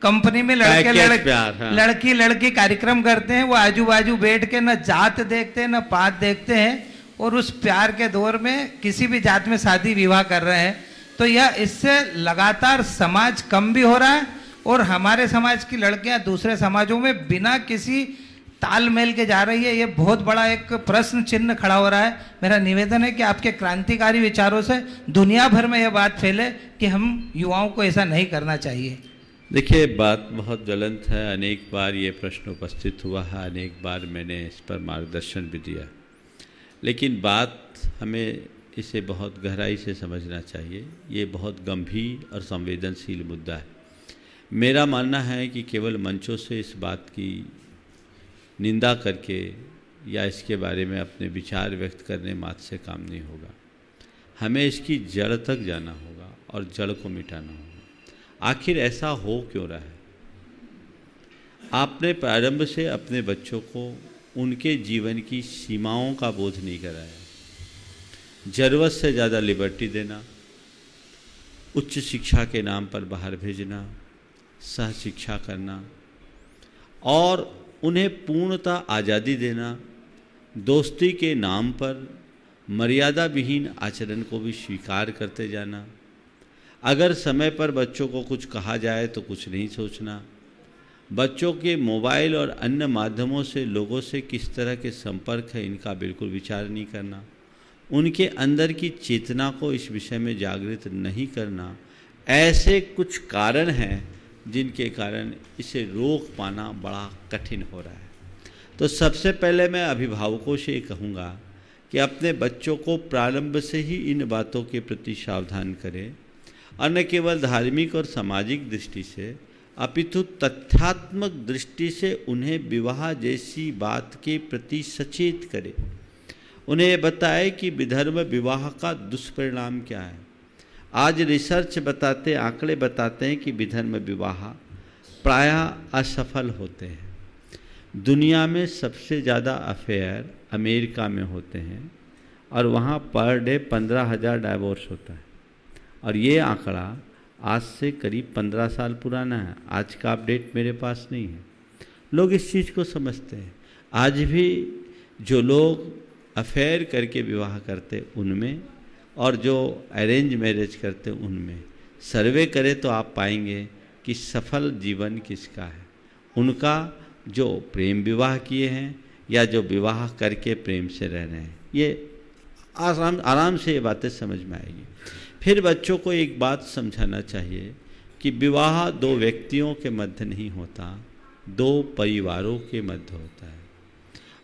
कंपनी में लड़की लड़की कार्यक्रम करते हैं, वो आजू बाजू बैठ के न जात देखते हैं न पात देखते हैं, और उस प्यार के दौर में किसी भी जात में शादी विवाह कर रहे हैं। तो यह इससे लगातार समाज कम भी हो रहा है, और हमारे समाज की लड़कियां दूसरे समाजों में बिना किसी तालमेल के जा रही है। ये बहुत बड़ा एक प्रश्न चिन्ह खड़ा हो रहा है। मेरा निवेदन है कि आपके क्रांतिकारी विचारों से दुनिया भर में यह बात फैले कि हम युवाओं को ऐसा नहीं करना चाहिए। देखिए, बात बहुत ज्वलंत है। अनेक बार ये प्रश्न उपस्थित हुआ है, अनेक बार मैंने इस पर मार्गदर्शन भी दिया, लेकिन बात हमें इसे बहुत गहराई से समझना चाहिए। ये बहुत गंभीर और संवेदनशील मुद्दा है। मेरा मानना है कि केवल मंचों से इस बात की निंदा करके या इसके बारे में अपने विचार व्यक्त करने मात्र से काम नहीं होगा। हमें इसकी जड़ तक जाना होगा और जड़ को मिटाना होगा। आखिर ऐसा हो क्यों रहा है? आपने प्रारंभ से अपने बच्चों को उनके जीवन की सीमाओं का बोध नहीं कराया। ज़रूरत से ज़्यादा लिबर्टी देना, उच्च शिक्षा के नाम पर बाहर भेजना, सह शिक्षा करना और उन्हें पूर्णतः आज़ादी देना, दोस्ती के नाम पर मर्यादा विहीन आचरण को भी स्वीकार करते जाना, अगर समय पर बच्चों को कुछ कहा जाए तो कुछ नहीं सोचना, बच्चों के मोबाइल और अन्य माध्यमों से लोगों से किस तरह के संपर्क है इनका बिल्कुल विचार नहीं करना, उनके अंदर की चेतना को इस विषय में जागृत नहीं करना, ऐसे कुछ कारण हैं जिनके कारण इसे रोक पाना बड़ा कठिन हो रहा है। तो सबसे पहले मैं अभिभावकों से ये कहूँगा कि अपने बच्चों को प्रारंभ से ही इन बातों के प्रति सावधान करें, और न केवल धार्मिक और सामाजिक दृष्टि से अपितु तथ्यात्मक दृष्टि से उन्हें विवाह जैसी बात के प्रति सचेत करें। उन्हें ये बताए कि विधर्म विवाह का दुष्परिणाम क्या है। आज रिसर्च बताते, आंकड़े बताते हैं कि विधर्म विवाह प्रायः असफल होते हैं। दुनिया में सबसे ज़्यादा अफेयर अमेरिका में होते हैं, और वहाँ पर डे 15,000 डाइवोर्स होता है। और ये आंकड़ा आज से करीब 15 साल पुराना है। आज का अपडेट मेरे पास नहीं है। लोग इस चीज़ को समझते हैं। आज भी जो लोग अफेयर करके विवाह करते उनमें, और जो अरेंज मैरिज करते उनमें सर्वे करें तो आप पाएंगे कि सफल जीवन किसका है। उनका जो प्रेम विवाह किए हैं या जो विवाह करके प्रेम से रह रहे हैं। ये आराम से ये बातें समझ में आएगी। फिर बच्चों को एक बात समझाना चाहिए कि विवाह दो व्यक्तियों के मध्य नहीं होता, दो परिवारों के मध्य होता है।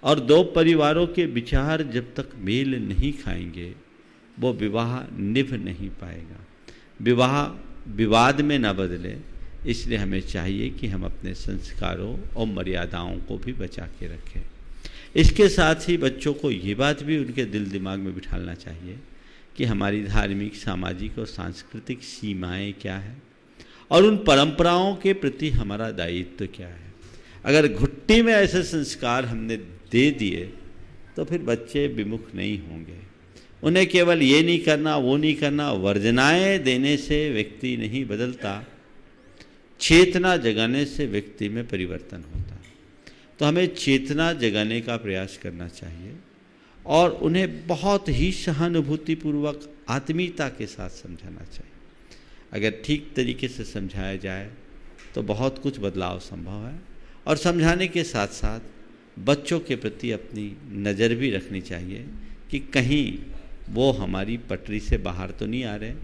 और दो परिवारों के विचार जब तक मेल नहीं खाएंगे वो विवाह निभ नहीं पाएगा। विवाह विवाद में न बदले, इसलिए हमें चाहिए कि हम अपने संस्कारों और मर्यादाओं को भी बचा के रखें। इसके साथ ही बच्चों को ये बात भी उनके दिल दिमाग में बिठाना चाहिए कि हमारी धार्मिक, सामाजिक और सांस्कृतिक सीमाएं क्या हैं और उन परंपराओं के प्रति हमारा दायित्व क्या है। अगर घुट्टी में ऐसे संस्कार हमने दे दिए तो फिर बच्चे विमुख नहीं होंगे। उन्हें केवल ये नहीं करना, वो नहीं करना, वर्जनाएं देने से व्यक्ति नहीं बदलता, चेतना जगाने से व्यक्ति में परिवर्तन होता है। तो हमें चेतना जगाने का प्रयास करना चाहिए और उन्हें बहुत ही सहानुभूतिपूर्वक आत्मीयता के साथ समझाना चाहिए। अगर ठीक तरीके से समझाया जाए तो बहुत कुछ बदलाव संभव है। और समझाने के साथ साथ बच्चों के प्रति अपनी नज़र भी रखनी चाहिए कि कहीं वो हमारी पटरी से बाहर तो नहीं आ रहे।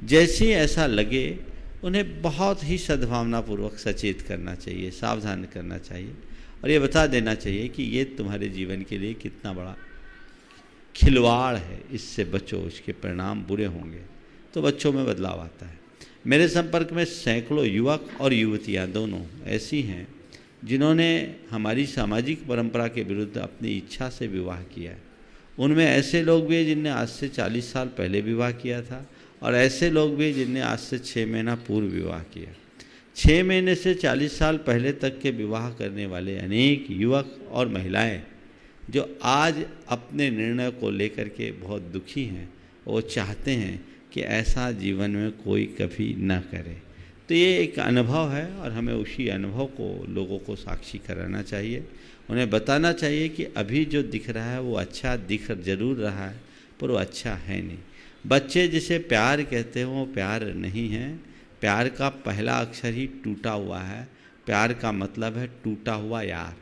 जैसे ही ऐसा लगे उन्हें बहुत ही सद्भावनापूर्वक सचेत करना चाहिए, सावधान करना चाहिए और ये बता देना चाहिए कि ये तुम्हारे जीवन के लिए कितना बड़ा खिलवाड़ है, इससे बचो, इसके परिणाम बुरे होंगे। तो बच्चों में बदलाव आता है। मेरे संपर्क में सैकड़ों युवक और युवतियाँ दोनों ऐसी हैं जिन्होंने हमारी सामाजिक परंपरा के विरुद्ध अपनी इच्छा से विवाह किया है। उनमें ऐसे लोग भी हैं जिनने आज से 40 साल पहले विवाह किया था और ऐसे लोग भी जिनने आज से 6 महीना पूर्व विवाह किया। 6 महीने से 40 साल पहले तक के विवाह करने वाले अनेक युवक और महिलाएं जो आज अपने निर्णय को लेकर के बहुत दुखी हैं, वो चाहते हैं कि ऐसा जीवन में कोई कभी ना करे। तो ये एक अनुभव है और हमें उसी अनुभव को लोगों को साक्षी कराना चाहिए। उन्हें बताना चाहिए कि अभी जो दिख रहा है वो अच्छा दिख जरूर रहा है पर वो अच्छा है नहीं। बच्चे जिसे प्यार कहते हैं वो प्यार नहीं है। प्यार का पहला अक्षर ही टूटा हुआ है। प्यार का मतलब है टूटा हुआ यार।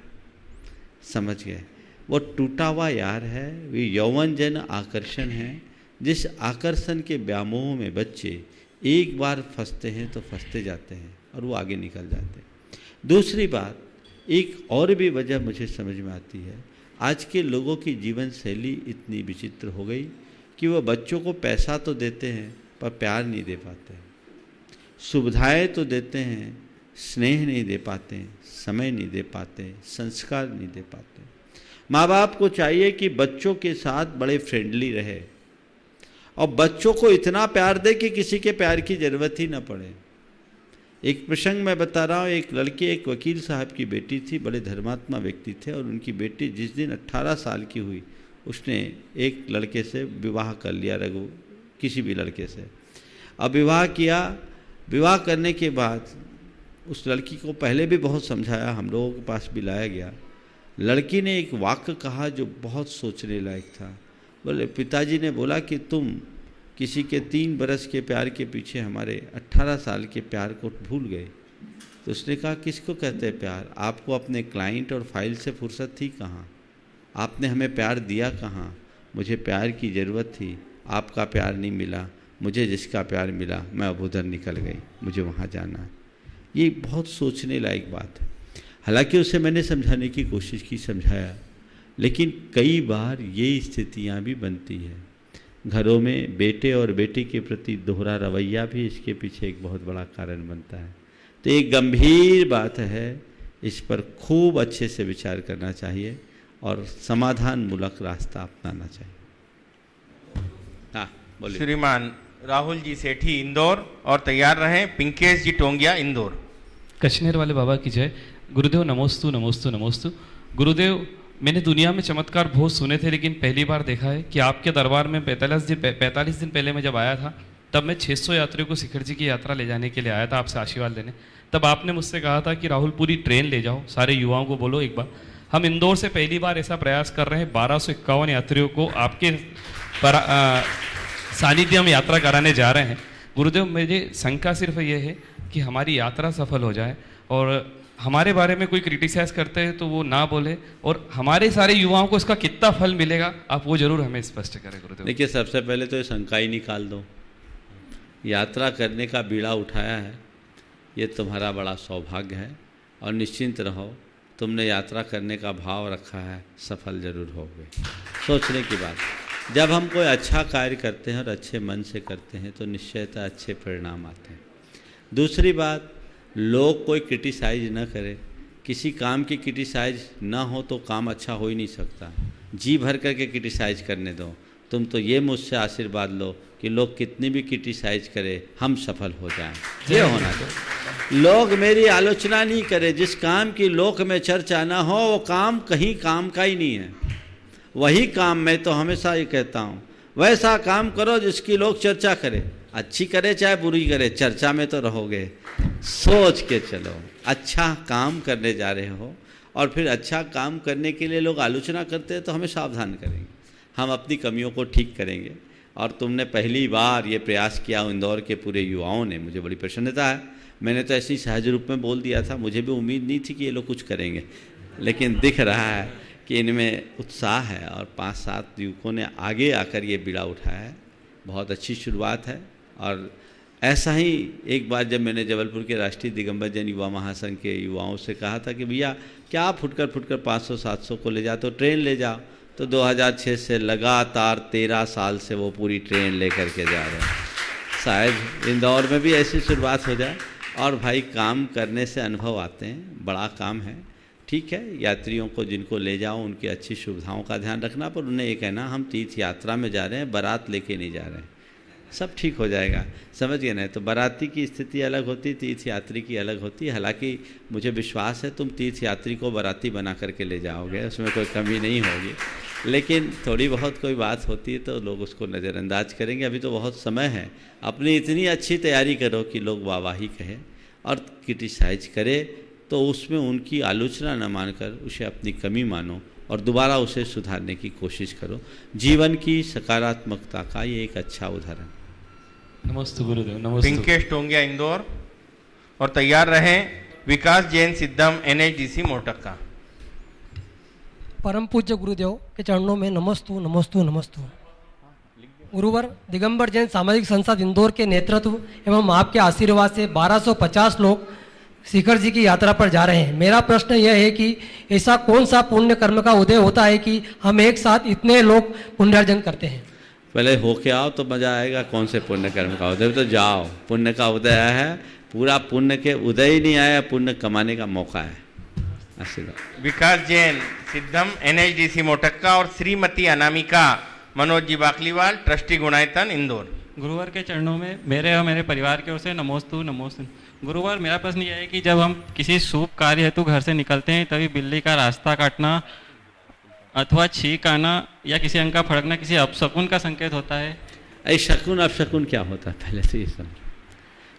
समझ गए? वो टूटा हुआ यार है, वे यौवनजन आकर्षण है, जिस आकर्षण के व्यामोह में बच्चे एक बार फंसते हैं तो फंसते जाते हैं और वो आगे निकल जाते हैं। दूसरी बात, एक और भी वजह मुझे समझ में आती है, आज के लोगों की जीवन शैली इतनी विचित्र हो गई कि वो बच्चों को पैसा तो देते हैं पर प्यार नहीं दे पाते, सुविधाएं तो देते हैं, स्नेह नहीं दे पाते, समय नहीं दे पाते, संस्कार नहीं दे पाते। माँ बाप को चाहिए कि बच्चों के साथ बड़े फ्रेंडली रहे और बच्चों को इतना प्यार दे कि किसी के प्यार की ज़रूरत ही ना पड़े। एक प्रसंग मैं बता रहा हूँ, एक लड़की, एक वकील साहब की बेटी थी, बड़े धर्मात्मा व्यक्ति थे और उनकी बेटी जिस दिन 18 साल की हुई उसने एक लड़के से विवाह कर लिया, रघु किसी भी लड़के से। अब विवाह किया, विवाह करने के बाद उस लड़की को पहले भी बहुत समझाया, हम लोगों के पास भी लाया गया। लड़की ने एक वाक्य कहा जो बहुत सोचने लायक था। बोले, पिताजी ने बोला कि तुम किसी के 3 बरस के प्यार के पीछे हमारे 18 साल के प्यार को भूल गए। तो उसने कहा, किसको कहते हैं प्यार? आपको अपने क्लाइंट और फाइल से फुर्सत थी कहाँ? आपने हमें प्यार दिया कहाँ? मुझे प्यार की ज़रूरत थी, आपका प्यार नहीं मिला, मुझे जिसका प्यार मिला मैं अब उधर निकल गई, मुझे वहाँ जाना है। ये बहुत सोचने लायक बात है। हालांकि उसे मैंने समझाने की कोशिश की, समझाया, लेकिन कई बार ये स्थितियाँ भी बनती हैं। घरों में बेटे और बेटी के प्रति दोहरा रवैया भी इसके पीछे एक बहुत बड़ा कारण बनता है। तो एक गंभीर बात है, इस पर खूब अच्छे से विचार करना चाहिए और समाधान मूलक रास्ता अपनाना चाहिए। हाँ बोलिए। श्रीमान राहुल जी सेठी इंदौर, और तैयार रहें पिंकेश जी टोंगिया इंदौर। कश्मीर वाले बाबा की जय। गुरुदेव नमोस्तु नमोस्तु नमोस्तु। गुरुदेव, मैंने दुनिया में चमत्कार बहुत सुने थे, लेकिन पहली बार देखा है कि आपके दरबार में 45 दिन पहले मैं जब आया था, तब मैं 600 यात्रियों को शिखर जी की यात्रा ले जाने के लिए आया था आपसे आशीर्वाद लेने। तब आपने मुझसे कहा था कि राहुल पूरी ट्रेन ले जाओ, सारे युवाओं को बोलो एक बार। हम इंदौर से पहली बार ऐसा प्रयास कर रहे हैं, 1251 यात्रियों को आपके सानिध्य हम यात्रा कराने जा रहे हैं। गुरुदेव, मेरी शंका सिर्फ ये है कि हमारी यात्रा सफल हो जाए और हमारे बारे में कोई क्रिटिसाइज करते हैं तो वो ना बोले, और हमारे सारे युवाओं को इसका कितना फल मिलेगा आप वो जरूर हमें स्पष्ट करें गुरुदेव। देखिए, सबसे पहले तो ये शंका ही निकाल दो। यात्रा करने का बीड़ा उठाया है, ये तुम्हारा बड़ा सौभाग्य है और निश्चिंत रहो, तुमने यात्रा करने का भाव रखा है, सफल जरूर होगे। सोचने की बात, जब हम कोई अच्छा कार्य करते हैं और अच्छे मन से करते हैं तो निश्चयतः अच्छे परिणाम आते हैं। दूसरी बात, लोग कोई क्रिटिसाइज न करें, किसी काम की क्रिटिसाइज ना हो तो काम अच्छा हो ही नहीं सकता। जी भर करके क्रिटिसाइज करने दो। तुम तो ये मुझसे आशीर्वाद लो कि लोग कितनी भी क्रिटिसाइज करें हम सफल हो जाएं, ये होना चाहिए। लोग मेरी आलोचना नहीं करें, जिस काम की लोक में चर्चा ना हो वो काम कहीं काम का ही नहीं है। वही काम, मैं तो हमेशा ये कहता हूँ, वैसा काम करो जिसकी लोग चर्चा करें, अच्छी करे चाहे बुरी करे, चर्चा में तो रहोगे। सोच के चलो, अच्छा काम करने जा रहे हो और फिर अच्छा काम करने के लिए लोग आलोचना करते हैं तो हमें सावधान करेंगे। हम अपनी कमियों को ठीक करेंगे। और तुमने पहली बार ये प्रयास किया इंदौर के पूरे युवाओं ने, मुझे बड़ी प्रसन्नता है। मैंने तो ऐसे ही सहज रूप में बोल दिया था, मुझे भी उम्मीद नहीं थी कि ये लोग कुछ करेंगे, लेकिन दिख रहा है कि इनमें उत्साह है और 5-7 युवकों ने आगे आकर ये बीड़ा उठाया है। बहुत अच्छी शुरुआत है। और ऐसा ही एक बार जब मैंने जबलपुर के राष्ट्रीय दिगंबर जैन युवा महासंघ के युवाओं से कहा था कि भैया क्या आप फुटकर 500-700 को ले जाते हो, ट्रेन ले जाओ, तो 2006 से लगातार 13 साल से वो पूरी ट्रेन लेकर के जा रहे हैं। शायद इंदौर में भी ऐसी शुरुआत हो जाए। और भाई काम करने से अनुभव आते हैं, बड़ा काम है। ठीक है, यात्रियों को जिनको ले जाओ उनकी अच्छी सुविधाओं का ध्यान रखना, पर उन्हें ये कहना हम तीर्थ यात्रा में जा रहे हैं, बारात लेके नहीं जा रहे हैं, सब ठीक हो जाएगा। समझ गए ना? तो बाराती की स्थिति अलग होती, तीर्थ यात्री की अलग होती। हालांकि मुझे विश्वास है तुम तीर्थ यात्री को बाराती बना करके ले जाओगे, उसमें कोई कमी नहीं होगी। लेकिन थोड़ी बहुत कोई बात होती है तो लोग उसको नज़रअंदाज करेंगे। अभी तो बहुत समय है, अपनी इतनी अच्छी तैयारी करो कि लोग वाहवाही कहें और क्रिटिसाइज करे, तो उसमें उनकी आलोचना न मानकर उसे अपनी कमी मानो और दोबारा उसे सुधारने की कोशिश करो। जीवन की सकारात्मकता का ये एक अच्छा उदाहरण। नमस्ते गुरुदेव। नमस्ते। पिंकेश टोंगिया इंदौर। और तैयार रहें विकास जैन सिद्धम NHDC मोटक्का। परम पूज्य गुरुदेव के चरणों में नमस्तु नमस्तु नमस्तु। गुरुवर दिगंबर जैन सामाजिक संस्था इंदौर के नेतृत्व एवं आपके आशीर्वाद से 1250 लोग शिखर जी की यात्रा पर जा रहे हैं। मेरा प्रश्न यह है कि ऐसा कौन सा पुण्य कर्म का उदय होता है कि हम एक साथ इतने लोग पुण्यार्जन करते हैं? पहले होके आओ तो मज़ा आएगा। कौन से पुण्य कर्म का उदय? तो जाओ, पुण्य का उदय है। पूरा पुण्य के उदय ही नहीं आया, पुण्य कमाने का मौका है। आशीर्वाद। विकास जैन सिद्धम NHDC मोटक्का और श्रीमती अनामिका मनोज जी बाकलीवाल ट्रस्टी गुणायतन इंदौर। गुरुवार के चरणों में मेरे और मेरे परिवार की ओर से नमोस्तु नमोस्तु। गुरुवार, मेरा प्रश्न यह है कि जब हम किसी शुभ कार्य हेतु घर से निकलते हैं तभी बिल्ली का रास्ता काटना अथवा छींक आना या किसी अंग का फड़कना किसी अपशकुन का संकेत होता है? अरे शकुन अपशकुन क्या होता है पहले से ये समझो।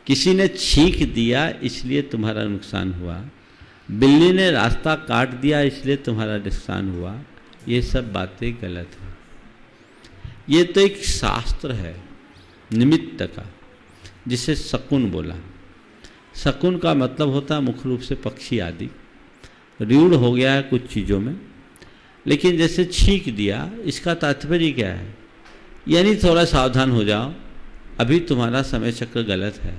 किसी ने छींक दिया इसलिए तुम्हारा नुकसान हुआ, बिल्ली ने रास्ता काट दिया इसलिए तुम्हारा नुकसान हुआ, ये सब बातें गलत है। ये तो एक शास्त्र है निमित्त का, जिसे शकुन बोला। शकुन का मतलब होता है मुख्य रूप से पक्षी आदि। रूढ़ हो गया है कुछ चीज़ों में, लेकिन जैसे छींक दिया इसका तात्पर्य क्या है? यानी थोड़ा सावधान हो जाओ, अभी तुम्हारा समय चक्र गलत है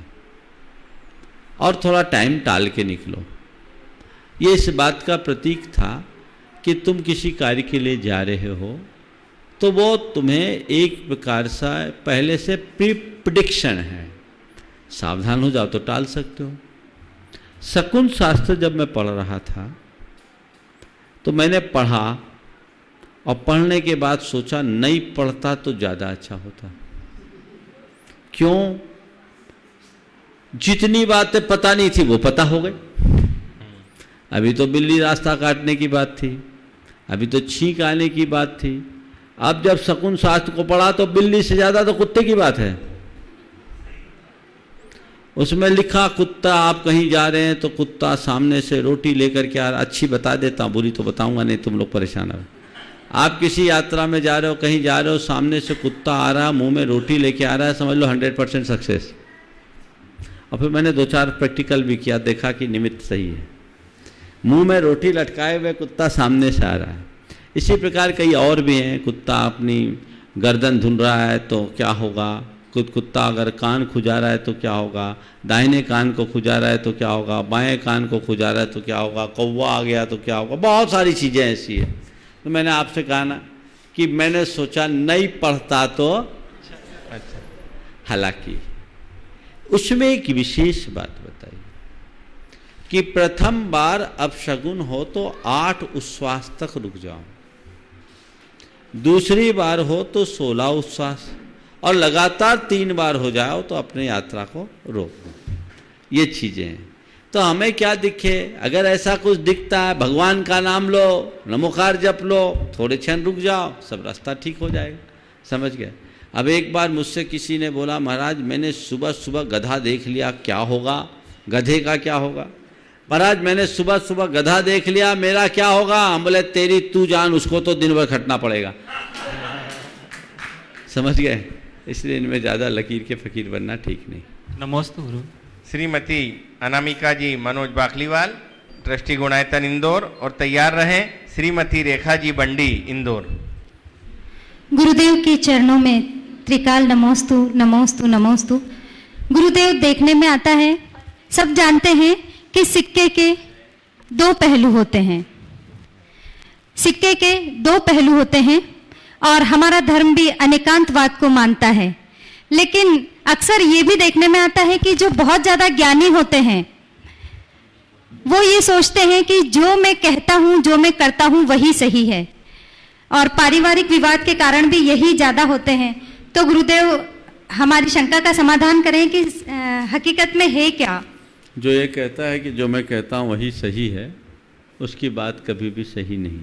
और थोड़ा टाइम टाल के निकलो। ये इस बात का प्रतीक था कि तुम किसी कार्य के लिए जा रहे हो तो वो तुम्हें एक प्रकार सा पहले से प्रिडिक्शन है, सावधान हो जाओ तो टाल सकते हो। शकुन शास्त्र जब मैं पढ़ रहा था तो मैंने पढ़ा और पढ़ने के बाद सोचा नहीं पढ़ता तो ज़्यादा अच्छा होता। क्यों? जितनी बातें पता नहीं थी वो पता हो गई। अभी तो बिल्ली रास्ता काटने की बात थी, अभी तो छींक आने की बात थी। अब जब शकुन शास्त्र को पढ़ा तो बिल्ली से ज़्यादा तो कुत्ते की बात है। उसमें लिखा कुत्ता, आप कहीं जा रहे हैं तो कुत्ता सामने से रोटी लेकर के आ रहा। अच्छी बता देता हूँ, बुरी तो बताऊंगा नहीं, तुम लोग परेशान हो। आप किसी यात्रा में जा रहे हो, कहीं जा रहे हो, सामने से कुत्ता आ रहा, मुंह में रोटी लेके आ रहा है, समझ लो 100% सक्सेस। और फिर मैंने 2-4 प्रैक्टिकल भी किया, देखा कि निमित्त सही है। मुंह में रोटी लटकाए हुए कुत्ता सामने से आ रहा है। इसी प्रकार कई और भी हैं। कुत्ता अपनी गर्दन धुन रहा है तो क्या होगा, कुत्ता अगर कान खुजा रहा है तो क्या होगा, दाहिने कान को खुजा रहा है तो क्या होगा, बाएं कान को खुजा रहा है तो क्या होगा, कौवा आ गया तो क्या होगा, बहुत सारी चीज़ें ऐसी है। तो मैंने आपसे कहा ना कि मैंने सोचा नहीं पढ़ता तो अच्छा। हालांकि उसमें एक विशेष बात बताई कि प्रथम बार अपशगुन हो तो 8 उच्छ्वास तक रुक जाओ, दूसरी बार हो तो 16 उच्छ्वास, और लगातार 3 बार हो जाओ तो अपने यात्रा को रोक दो। ये चीज़ें हैं। तो हमें क्या दिखे, अगर ऐसा कुछ दिखता है भगवान का नाम लो, नमोकार जप लो, थोड़े क्षण रुक जाओ, सब रास्ता ठीक हो जाएगा। समझ गए? अब एक बार मुझसे किसी ने बोला महाराज मैंने सुबह सुबह गधा देख लिया, क्या होगा? गधे का क्या होगा? महाराज मैंने सुबह सुबह गधा देख लिया, मेरा क्या होगा? हम बोले तेरी तू जान, उसको तो दिन भर खटना पड़ेगा। समझ गए? इसलिए इनमें ज़्यादा लकीर के फ़कीर बनना ठीक नहीं। नमोस्तु गुरु। श्रीमती अनामिका जी मनोज बाकलीवाल, ट्रस्टी गुणायतन इंदौर, और तैयार रहें श्रीमती रेखा जी बंडी इंदौर। गुरुदेव के चरणों में त्रिकाल नमोस्तु नमोस्तु नमोस्तु। गुरुदेव, देखने में आता है, सब जानते हैं कि सिक्के के दो पहलू होते हैं, सिक्के के दो पहलू होते हैं, और हमारा धर्म भी अनेकांतवाद को मानता है। लेकिन अक्सर ये भी देखने में आता है कि जो बहुत ज़्यादा ज्ञानी होते हैं वो ये सोचते हैं कि जो मैं कहता हूँ, जो मैं करता हूँ वही सही है, और पारिवारिक विवाद के कारण भी यही ज़्यादा होते हैं। तो गुरुदेव हमारी शंका का समाधान करें कि हकीकत में है क्या? जो ये कहता है कि जो मैं कहता हूँ वही सही है, उसकी बात कभी भी सही नहीं।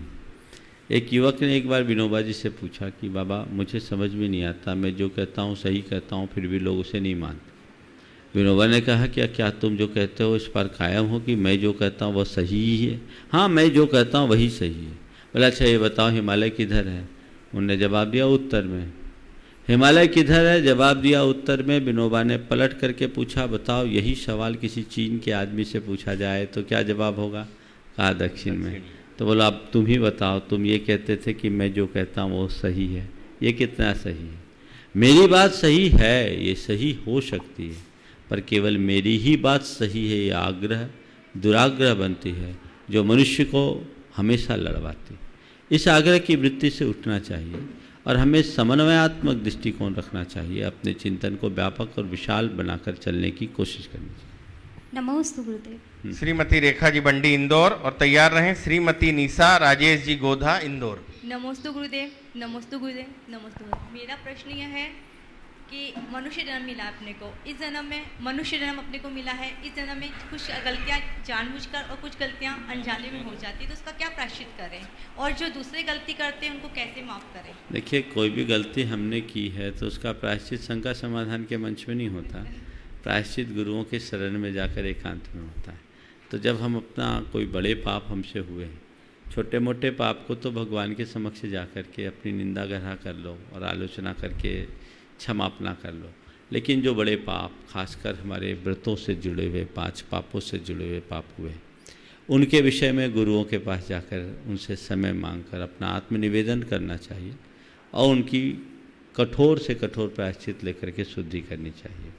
एक युवक ने एक बार विनोबा जी से पूछा कि बाबा मुझे समझ में नहीं आता, मैं जो कहता हूँ सही कहता हूँ फिर भी लोग उसे नहीं मानते। विनोबा ने कहा क्या तुम जो कहते हो इस पर कायम हो कि मैं जो कहता हूँ वह सही ही है? हाँ, मैं जो कहता हूँ वही सही है। बोला अच्छा ये बताओ हिमालय किधर है? उनने जवाब दिया उत्तर में। हिमालय किधर है? जवाब दिया उत्तर में। विनोबा ने पलट करके पूछा बताओ यही सवाल किसी चीन के आदमी से पूछा जाए तो क्या जवाब होगा? कहा दक्षिण में। तो बोला अब तुम ही बताओ, तुम ये कहते थे कि मैं जो कहता हूँ वो सही है, ये कितना सही है? मेरी बात सही है, ये सही हो सकती है, पर केवल मेरी ही बात सही है, ये आग्रह दुराग्रह बनती है जो मनुष्य को हमेशा लड़वाती। इस आग्रह की वृत्ति से उठना चाहिए और हमें समन्वयात्मक दृष्टिकोण रखना चाहिए, अपने चिंतन को व्यापक और विशाल बनाकर चलने की कोशिश करनी चाहिए। नमोस्तु गुरुदेव। श्रीमती रेखा जी बंडी इंदौर, और तैयार रहें श्रीमती निशा राजेश जी गोधा इंदौर। नमोस्तु गुरुदेव, नमोस्तु गुरुदेव, नमोस्तु गुरुदेव। मेरा प्रश्न यह है कि मनुष्य जन्म मिला अपने को, इस जन्म में मनुष्य जन्म अपने को मिला है, इस जन्म में कुछ गलतियां जानबूझकर और कुछ गलतियां अनजाने में हो जाती है, तो उसका क्या प्रायश्चित करें, और जो दूसरे गलती करते हैं उनको कैसे माफ़ करें? देखिए, कोई भी गलती हमने की है तो उसका प्रायश्चित शंका समाधान के मंच में नहीं होता, प्रायश्चित गुरुओं के शरण में जाकर एकांत में होता है। तो जब हम अपना कोई बड़े पाप हमसे हुए, छोटे मोटे पाप को तो भगवान के समक्ष जा कर के अपनी निंदा ग्रह कर लो और आलोचना करके क्षमापना कर लो, लेकिन जो बड़े पाप, खासकर हमारे व्रतों से जुड़े हुए 5 पापों से जुड़े हुए पाप हुए, उनके विषय में गुरुओं के पास जाकर उनसे समय मांगकर अपना आत्मनिवेदन करना चाहिए और उनकी कठोर से कठोर प्रायश्चित लेकर के शुद्धि करनी चाहिए।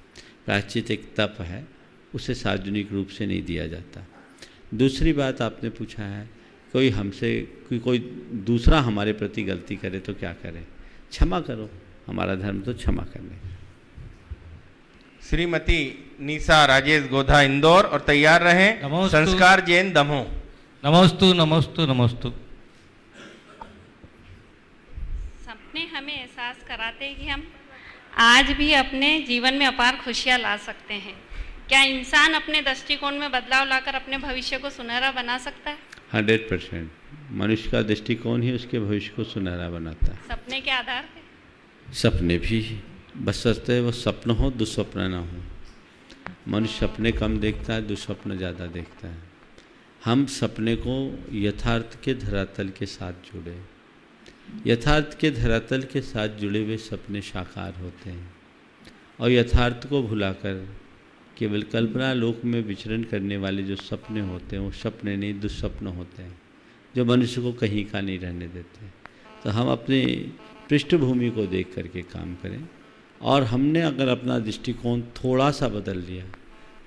प्रायश्चित एक तप है, उसे सार्वजनिक रूप से नहीं दिया जाता। दूसरी बात आपने पूछा है कोई हमसे कोई दूसरा हमारे प्रति गलती करे तो क्या करें? क्षमा करो, हमारा धर्म तो क्षमा करने। श्रीमती निशा राजेश गोधा इंदौर, और तैयार रहें संस्कार जैन दमोह। नमोस्तु नमोस्तु नमोस्तु। सपने हमें एहसास कराते हैं कि हम आज भी अपने जीवन में अपार खुशियाँ ला सकते हैं। क्या इंसान अपने दृष्टिकोण में बदलाव लाकर अपने भविष्य को सुनहरा बना सकता है? 100%। मनुष्य का दृष्टिकोण ही उसके भविष्य को सुनहरा बनाता है। सपने के आधार पे? सपने भी, बशर्ते वो स्वप्न हो, दुस्वप्न ना हो। मनुष्य सपने कम देखता है, दुस्वप्न ज़्यादा देखता है। हम सपने को यथार्थ के धरातल के साथ जुड़े, यथार्थ के धरातल के साथ जुड़े हुए सपने साकार होते हैं, और यथार्थ को भुलाकर केवल कल्पना लोक में विचरण करने वाले जो सपने होते हैं वो सपने नहीं, दुस्वप्न होते हैं जो मनुष्य को कहीं का नहीं रहने देते। तो हम अपने पृष्ठभूमि को देख करके काम करें, और हमने अगर अपना दृष्टिकोण थोड़ा सा बदल लिया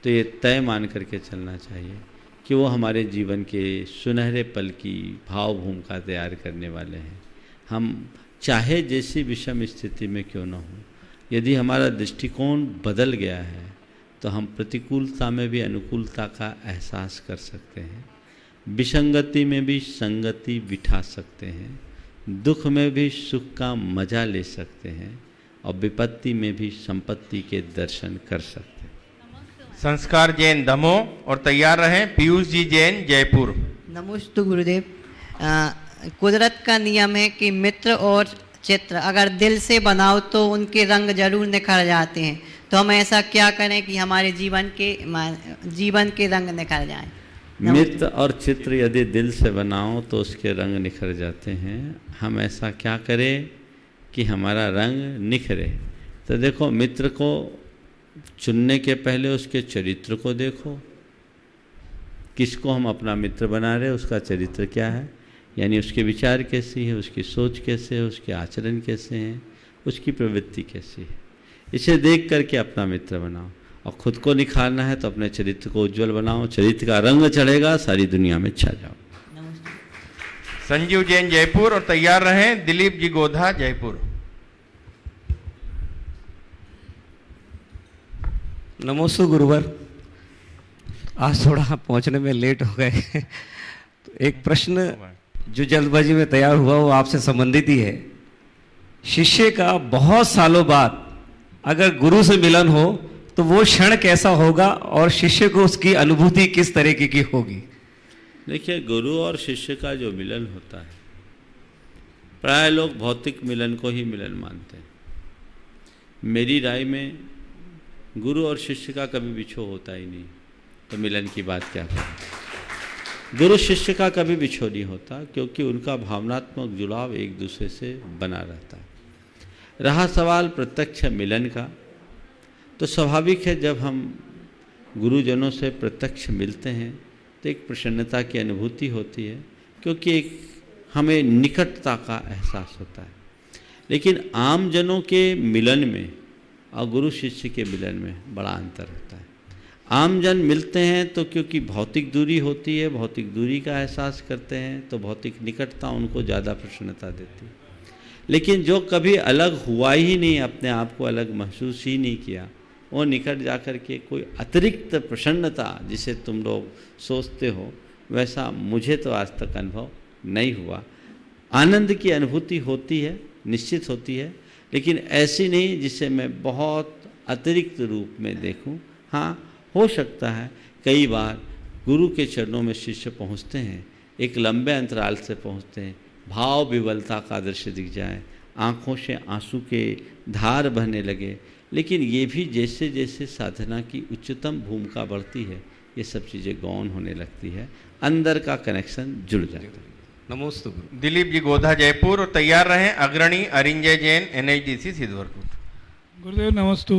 तो ये तय मान करके चलना चाहिए कि वो हमारे जीवन के सुनहरे पल की भाव भूमिका तैयार करने वाले हैं। हम चाहे जैसी विषम स्थिति में क्यों न हो, यदि हमारा दृष्टिकोण बदल गया है तो हम प्रतिकूलता में भी अनुकूलता का एहसास कर सकते हैं, विसंगति में भी संगति बिठा सकते हैं, दुख में भी सुख का मजा ले सकते हैं, और विपत्ति में भी संपत्ति के दर्शन कर सकते हैं। संस्कार जैन दमोह, और तैयार रहें पीयूष जी जैन जयपुर। नमोस्तु गुरुदेव। कुदरत का नियम है कि मित्र और चित्र अगर दिल से बनाओ तो उनके रंग जरूर निखर जाते हैं, तो हम ऐसा क्या करें कि हमारे जीवन के रंग निखर जाएं? मित्र और चित्र यदि दिल से बनाओ तो उसके रंग निखर जाते हैं। हम ऐसा क्या करें कि हमारा रंग निखरे। तो देखो, मित्र को चुनने के पहले उसके चरित्र को देखो, किसको हम अपना मित्र बना रहे हैं, उसका चरित्र क्या है, यानी उसके विचार कैसी है, उसकी सोच कैसे है, उसके आचरण कैसे हैं, उसकी प्रवृत्ति कैसी है। इसे देख करके अपना मित्र बनाओ। और खुद को निखारना है तो अपने चरित्र को उज्जवल बनाओ, चरित्र का रंग चढ़ेगा, सारी दुनिया में छा जाओ। संजीव जैन जयपुर, और तैयार रहें दिलीप जी गोधा जयपुर। नमोस्तु गुरुवर, आज थोड़ा पहुंचने में लेट हो गए तो एक प्रश्न जो जल्दबाजी में तैयार हुआ वो आपसे संबंधित ही है। शिष्य का बहुत सालों बाद अगर गुरु से मिलन हो तो वो क्षण कैसा होगा और शिष्य को उसकी अनुभूति किस तरीके की होगी? देखिए, गुरु और शिष्य का जो मिलन होता है, प्राय लोग भौतिक मिलन को ही मिलन मानते हैं। मेरी राय में गुरु और शिष्य का कभी बिछो होता ही नहीं, तो मिलन की बात क्या करें। गुरु शिष्य का कभी बिछो नहीं होता, क्योंकि उनका भावनात्मक जुड़ाव एक दूसरे से बना रहता है। रहा सवाल प्रत्यक्ष मिलन का, तो स्वाभाविक है जब हम गुरुजनों से प्रत्यक्ष मिलते हैं तो एक प्रसन्नता की अनुभूति होती है, क्योंकि एक हमें निकटता का एहसास होता है। लेकिन आम जनों के मिलन में और गुरु शिष्य के मिलन में बड़ा अंतर होता है। आम जन मिलते हैं तो क्योंकि भौतिक दूरी होती है, भौतिक दूरी का एहसास करते हैं, तो भौतिक निकटता उनको ज़्यादा प्रसन्नता देती है। लेकिन जो कभी अलग हुआ ही नहीं, अपने आप को अलग महसूस ही नहीं किया, वो निकट जाकर के कोई अतिरिक्त प्रसन्नता जिसे तुम लोग सोचते हो, वैसा मुझे तो आज तक अनुभव नहीं हुआ। आनंद की अनुभूति होती है, निश्चित होती है, लेकिन ऐसी नहीं जिसे मैं बहुत अतिरिक्त रूप में देखूं। हाँ, हो सकता है कई बार गुरु के चरणों में शिष्य पहुंचते हैं, एक लंबे अंतराल से पहुंचते हैं, भाव विवलता का दृश्य दिख जाए, आँखों से आंसू के धार बहने लगे। लेकिन ये भी जैसे जैसे साधना की उच्चतम भूमिका बढ़ती है, ये सब चीज़ें गौण होने लगती है, अंदर का कनेक्शन जुड़ जाता है। नमोस्तु। दिलीप जी गोधा जयपुर, और तैयार रहें अग्रणी अरिंजय जैन NHDC सिद्धवरपुर। गुरुदेव नमोस्तु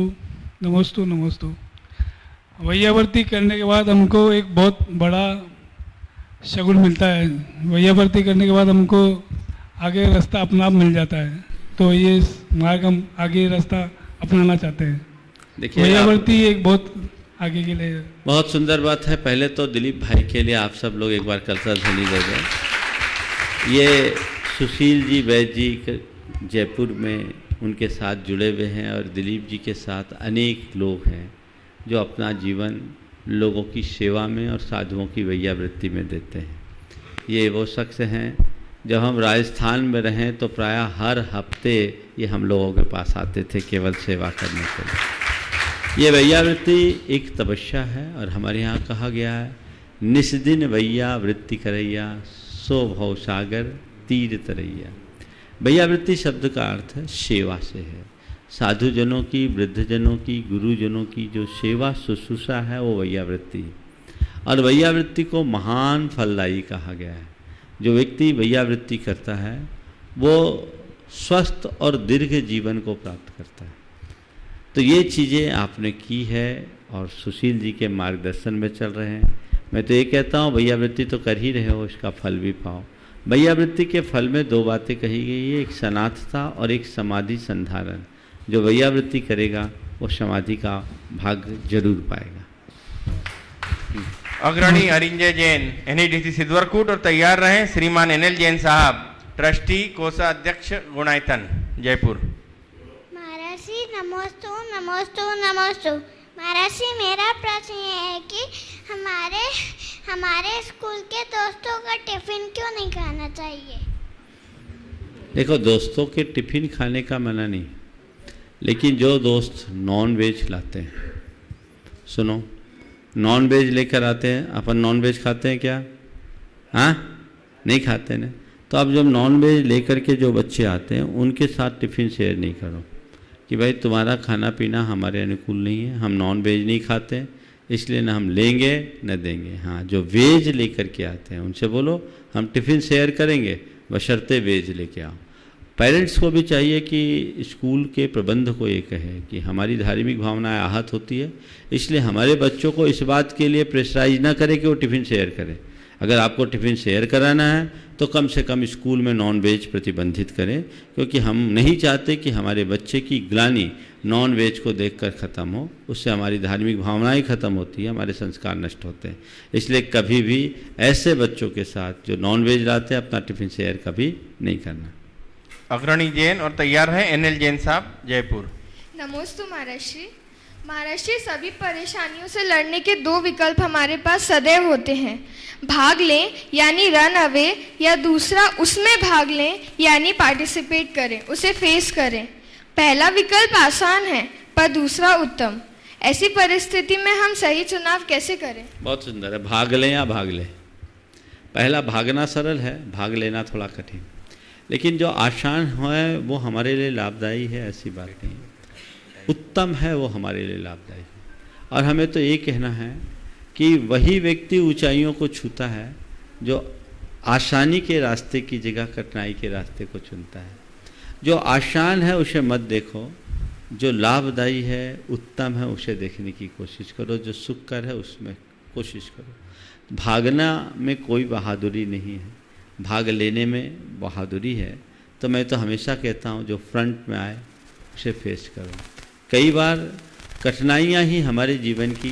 नमोस्तु नमोस्तु। वैयावर्ती करने के बाद हमको एक बहुत बड़ा शगुन मिलता है। वैयावर्ती करने के बाद हमको आगे रास्ता अपना आप मिल जाता है, तो ये मार्ग हम आगे रास्ता अपनाना चाहते हैं। देखिए, वैयावर्ती एक बहुत आगे के लिए बहुत सुंदर बात है। पहले तो दिलीप भाई के लिए आप सब लोग एक बार कलसा ध्वनि दे दें। ये सुशील जी वैद्य जी जयपुर में उनके साथ जुड़े हुए हैं, और दिलीप जी के साथ अनेक लोग हैं जो अपना जीवन लोगों की सेवा में और साधुओं की वैयावृत्ति में देते हैं। ये वो शख्स हैं, जब हम राजस्थान में रहें तो प्रायः हर हफ्ते ये हम लोगों के पास आते थे केवल सेवा करने के लिए। ये वैयावृत्ति एक तपस्या है, और हमारे यहाँ कहा गया है, निस्दिन वैयावृत्ति करैया सो भव सागर तीर तरैया। वैयावृत्ति शब्द का अर्थ है सेवा से है। साधुजनों की, वृद्धजनों की, गुरुजनों की जो सेवा शुश्रूषा है वो वैयावृत्ति है। और वैयावृत्ति को महान फलदायी कहा गया है। जो व्यक्ति वैयावृत्ति करता है वो स्वस्थ और दीर्घ जीवन को प्राप्त करता है। तो ये चीज़ें आपने की है और सुशील जी के मार्गदर्शन में चल रहे हैं। मैं तो ये कहता हूँ वैयावृत्ति तो कर ही रहे हो, इसका फल भी पाओ। वैयावृत्ति के फल में दो बातें कही गई है, एक सनाथता और एक समाधि संधारण। जो वैयावृत्ति करेगा वो समाधि का भाग जरूर पाएगा। अग्रणी अरिंजय जैन NHDC सिद्धवरकूट, और तैयार रहें श्रीमान NL जैन साहब, ट्रस्टी कोषाध्यक्ष गुणायतन जयपुर। महाराज जी नमोस्तु नमोस्तु नमोस्तु। महाराज जी, मेरा प्रश्न ये है कि हमारे स्कूल के दोस्तों का टिफिन क्यों नहीं खाना चाहिए? देखो, दोस्तों के टिफिन खाने का मना नहीं, लेकिन जो दोस्त नॉन वेज लाते हैं, सुनो, नॉन वेज लेकर आते हैं, अपन नॉन वेज खाते हैं क्या? हाँ, नहीं खाते ना। तो अब जब नॉन वेज लेकर के जो बच्चे आते हैं उनके साथ टिफ़िन शेयर नहीं करो कि भाई तुम्हारा खाना पीना हमारे अनुकूल नहीं है, हम नॉन वेज नहीं खाते, इसलिए ना हम लेंगे न देंगे। हाँ, जो वेज लेकर के आते हैं उनसे बोलो हम टिफ़िन शेयर करेंगे, बशर्ते वेज लेके आओ। पेरेंट्स को भी चाहिए कि स्कूल के प्रबंध को ये कहे कि हमारी धार्मिक भावनाएं आहत होती है, इसलिए हमारे बच्चों को इस बात के लिए प्रेशराइज ना करें कि वो टिफ़िन शेयर करें। अगर आपको टिफ़िन शेयर कराना है तो कम से कम स्कूल में नॉन वेज प्रतिबंधित करें, क्योंकि हम नहीं चाहते कि हमारे बच्चे की ग्लानि नॉन वेज को देखकर ख़त्म हो। उससे हमारी धार्मिक भावनाएं ख़त्म होती है, हमारे संस्कार नष्ट होते हैं। इसलिए कभी भी ऐसे बच्चों के साथ जो नॉन वेज लाते हैं अपना टिफ़िन शेयर कभी नहीं करना। अग्रणी जैन और तैयार हैं एनएल जैन साहब, जयपुर। नमोस्तु महाराष्ट्री। महाराष्ट्री, सभी परेशानियों से लड़ने के दो विकल्प हमारे पास सदैव होते हैं, भाग लें यानी रन अवे, या दूसरा उसमें भाग लें यानी पार्टिसिपेट करें, उसे फेस करें। पहला विकल्प आसान है पर दूसरा उत्तम। ऐसी परिस्थिति में हम सही चुनाव कैसे करें? बहुत सुंदर है, भाग लें या भाग लें। पहला भागना सरल है, भाग लेना थोड़ा कठिन, लेकिन जो आसान है वो हमारे लिए लाभदायी है, ऐसी बात नहीं। उत्तम है वो हमारे लिए लाभदायी है। और हमें तो ये कहना है कि वही व्यक्ति ऊंचाइयों को छूता है जो आसानी के रास्ते की जगह कठिनाई के रास्ते को चुनता है। जो आसान है उसे मत देखो, जो लाभदायी है, उत्तम है, उसे देखने की कोशिश करो, जो सुखकर है उसमें कोशिश करो। भागना में कोई बहादुरी नहीं है, भाग लेने में बहादुरी है। तो मैं तो हमेशा कहता हूँ जो फ्रंट में आए उसे फेस करो। कई बार कठिनाइयाँ ही हमारे जीवन की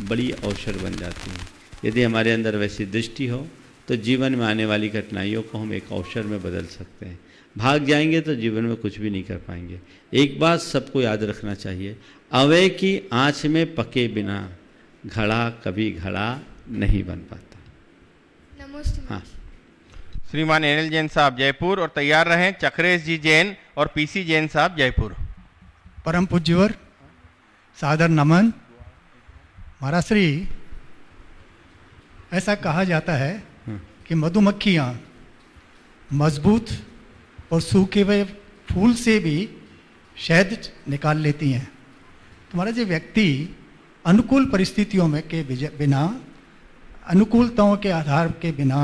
बड़ी अवसर बन जाती हैं। यदि हमारे अंदर वैसी दृष्टि हो तो जीवन में आने वाली कठिनाइयों को हम एक अवसर में बदल सकते हैं। भाग जाएंगे तो जीवन में कुछ भी नहीं कर पाएंगे। एक बात सबको याद रखना चाहिए, अवय की आँच में पके बिना घड़ा कभी घड़ा नहीं बन पाता। नमस्ते। हाँ, श्रीमान एनएल जैन साहब, जयपुर, और तैयार रहें चक्रेश जी जैन और पीसी जैन साहब, जयपुर। परम पूज्यवर, सादर नमन। महाराज श्री, ऐसा कहा जाता है कि मधुमक्खियाँ मजबूत और सूखे हुए फूल से भी शहद निकाल लेती हैं। तुम्हारा जो व्यक्ति अनुकूल परिस्थितियों में के बिना, अनुकूलताओं के आधार के बिना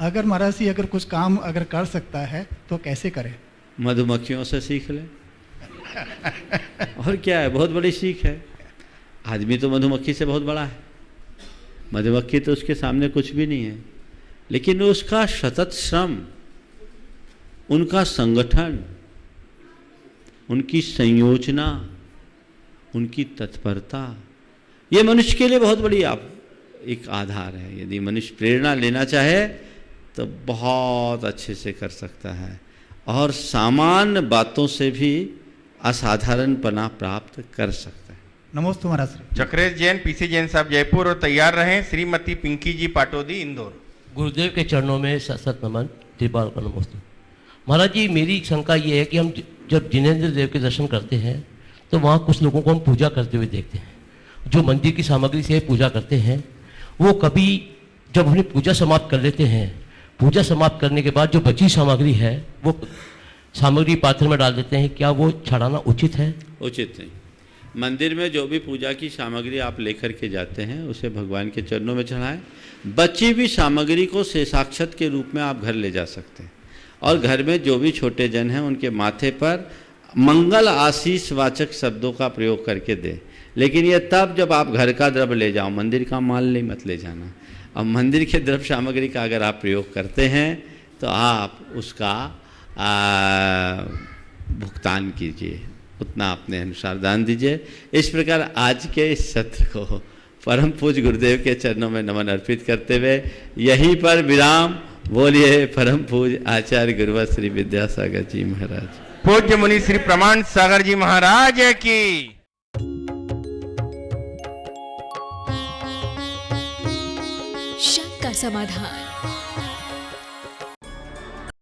अगर महाराज जी अगर कुछ काम अगर कर सकता है तो कैसे करे? मधुमक्खियों से सीख ले। और क्या है, बहुत बड़ी सीख है। आदमी तो मधुमक्खी से बहुत बड़ा है, मधुमक्खी तो उसके सामने कुछ भी नहीं है, लेकिन उसका सतत श्रम, उनका संगठन, उनकी संयोजना, उनकी तत्परता, ये मनुष्य के लिए बहुत बड़ी एक आधार है। यदि मनुष्य प्रेरणा लेना चाहे तो बहुत अच्छे से कर सकता है और सामान्य बातों से भी असाधारणपना प्राप्त कर सकता है। नमस्ते महाराज। चक्रेश जैन, पीसी जैन साहब, जयपुर, और तैयार रहें श्रीमती पिंकी जी पाटोदी, इंदौर। गुरुदेव के चरणों में सत नमन, त्रिपाल का नमस्ते। महाराज जी, मेरी शंका ये है कि हम जब जिनेंद्र देव के दर्शन करते हैं तो वहाँ कुछ लोगों को हम पूजा करते हुए देखते हैं। जो मंदिर की सामग्री से पूजा करते हैं वो कभी जब अपनी पूजा समाप्त कर लेते हैं, पूजा समाप्त करने के बाद जो बची सामग्री है वो सामग्री पात्र में डाल देते हैं। क्या वो छड़ाना उचित है? उचित नहीं। मंदिर में जो भी पूजा की सामग्री आप लेकर के जाते हैं उसे भगवान के चरणों में चढ़ाएं। बची हुई सामग्री को शेषाक्षत के रूप में आप घर ले जा सकते हैं और घर में जो भी छोटे जन हैं उनके माथे पर मंगल आशीष वाचक शब्दों का प्रयोग करके दें। लेकिन ये तब जब आप घर का द्रव्य ले जाओ, मंदिर का माल नहीं मत ले जाना। अब मंदिर के द्रव्य सामग्री का अगर आप प्रयोग करते हैं तो आप उसका भुगतान कीजिए, उतना अपने अनुसार दान दीजिए। इस प्रकार आज के इस सत्र को परम पूज्य गुरुदेव के चरणों में नमन अर्पित करते हुए यहीं पर विराम। बोलिए परम पूज्य आचार्य गुरुवर श्री विद्यासागर जी महाराज। पूज्य मुनि श्री प्रमाण सागर जी महाराज की। शक का समाधान,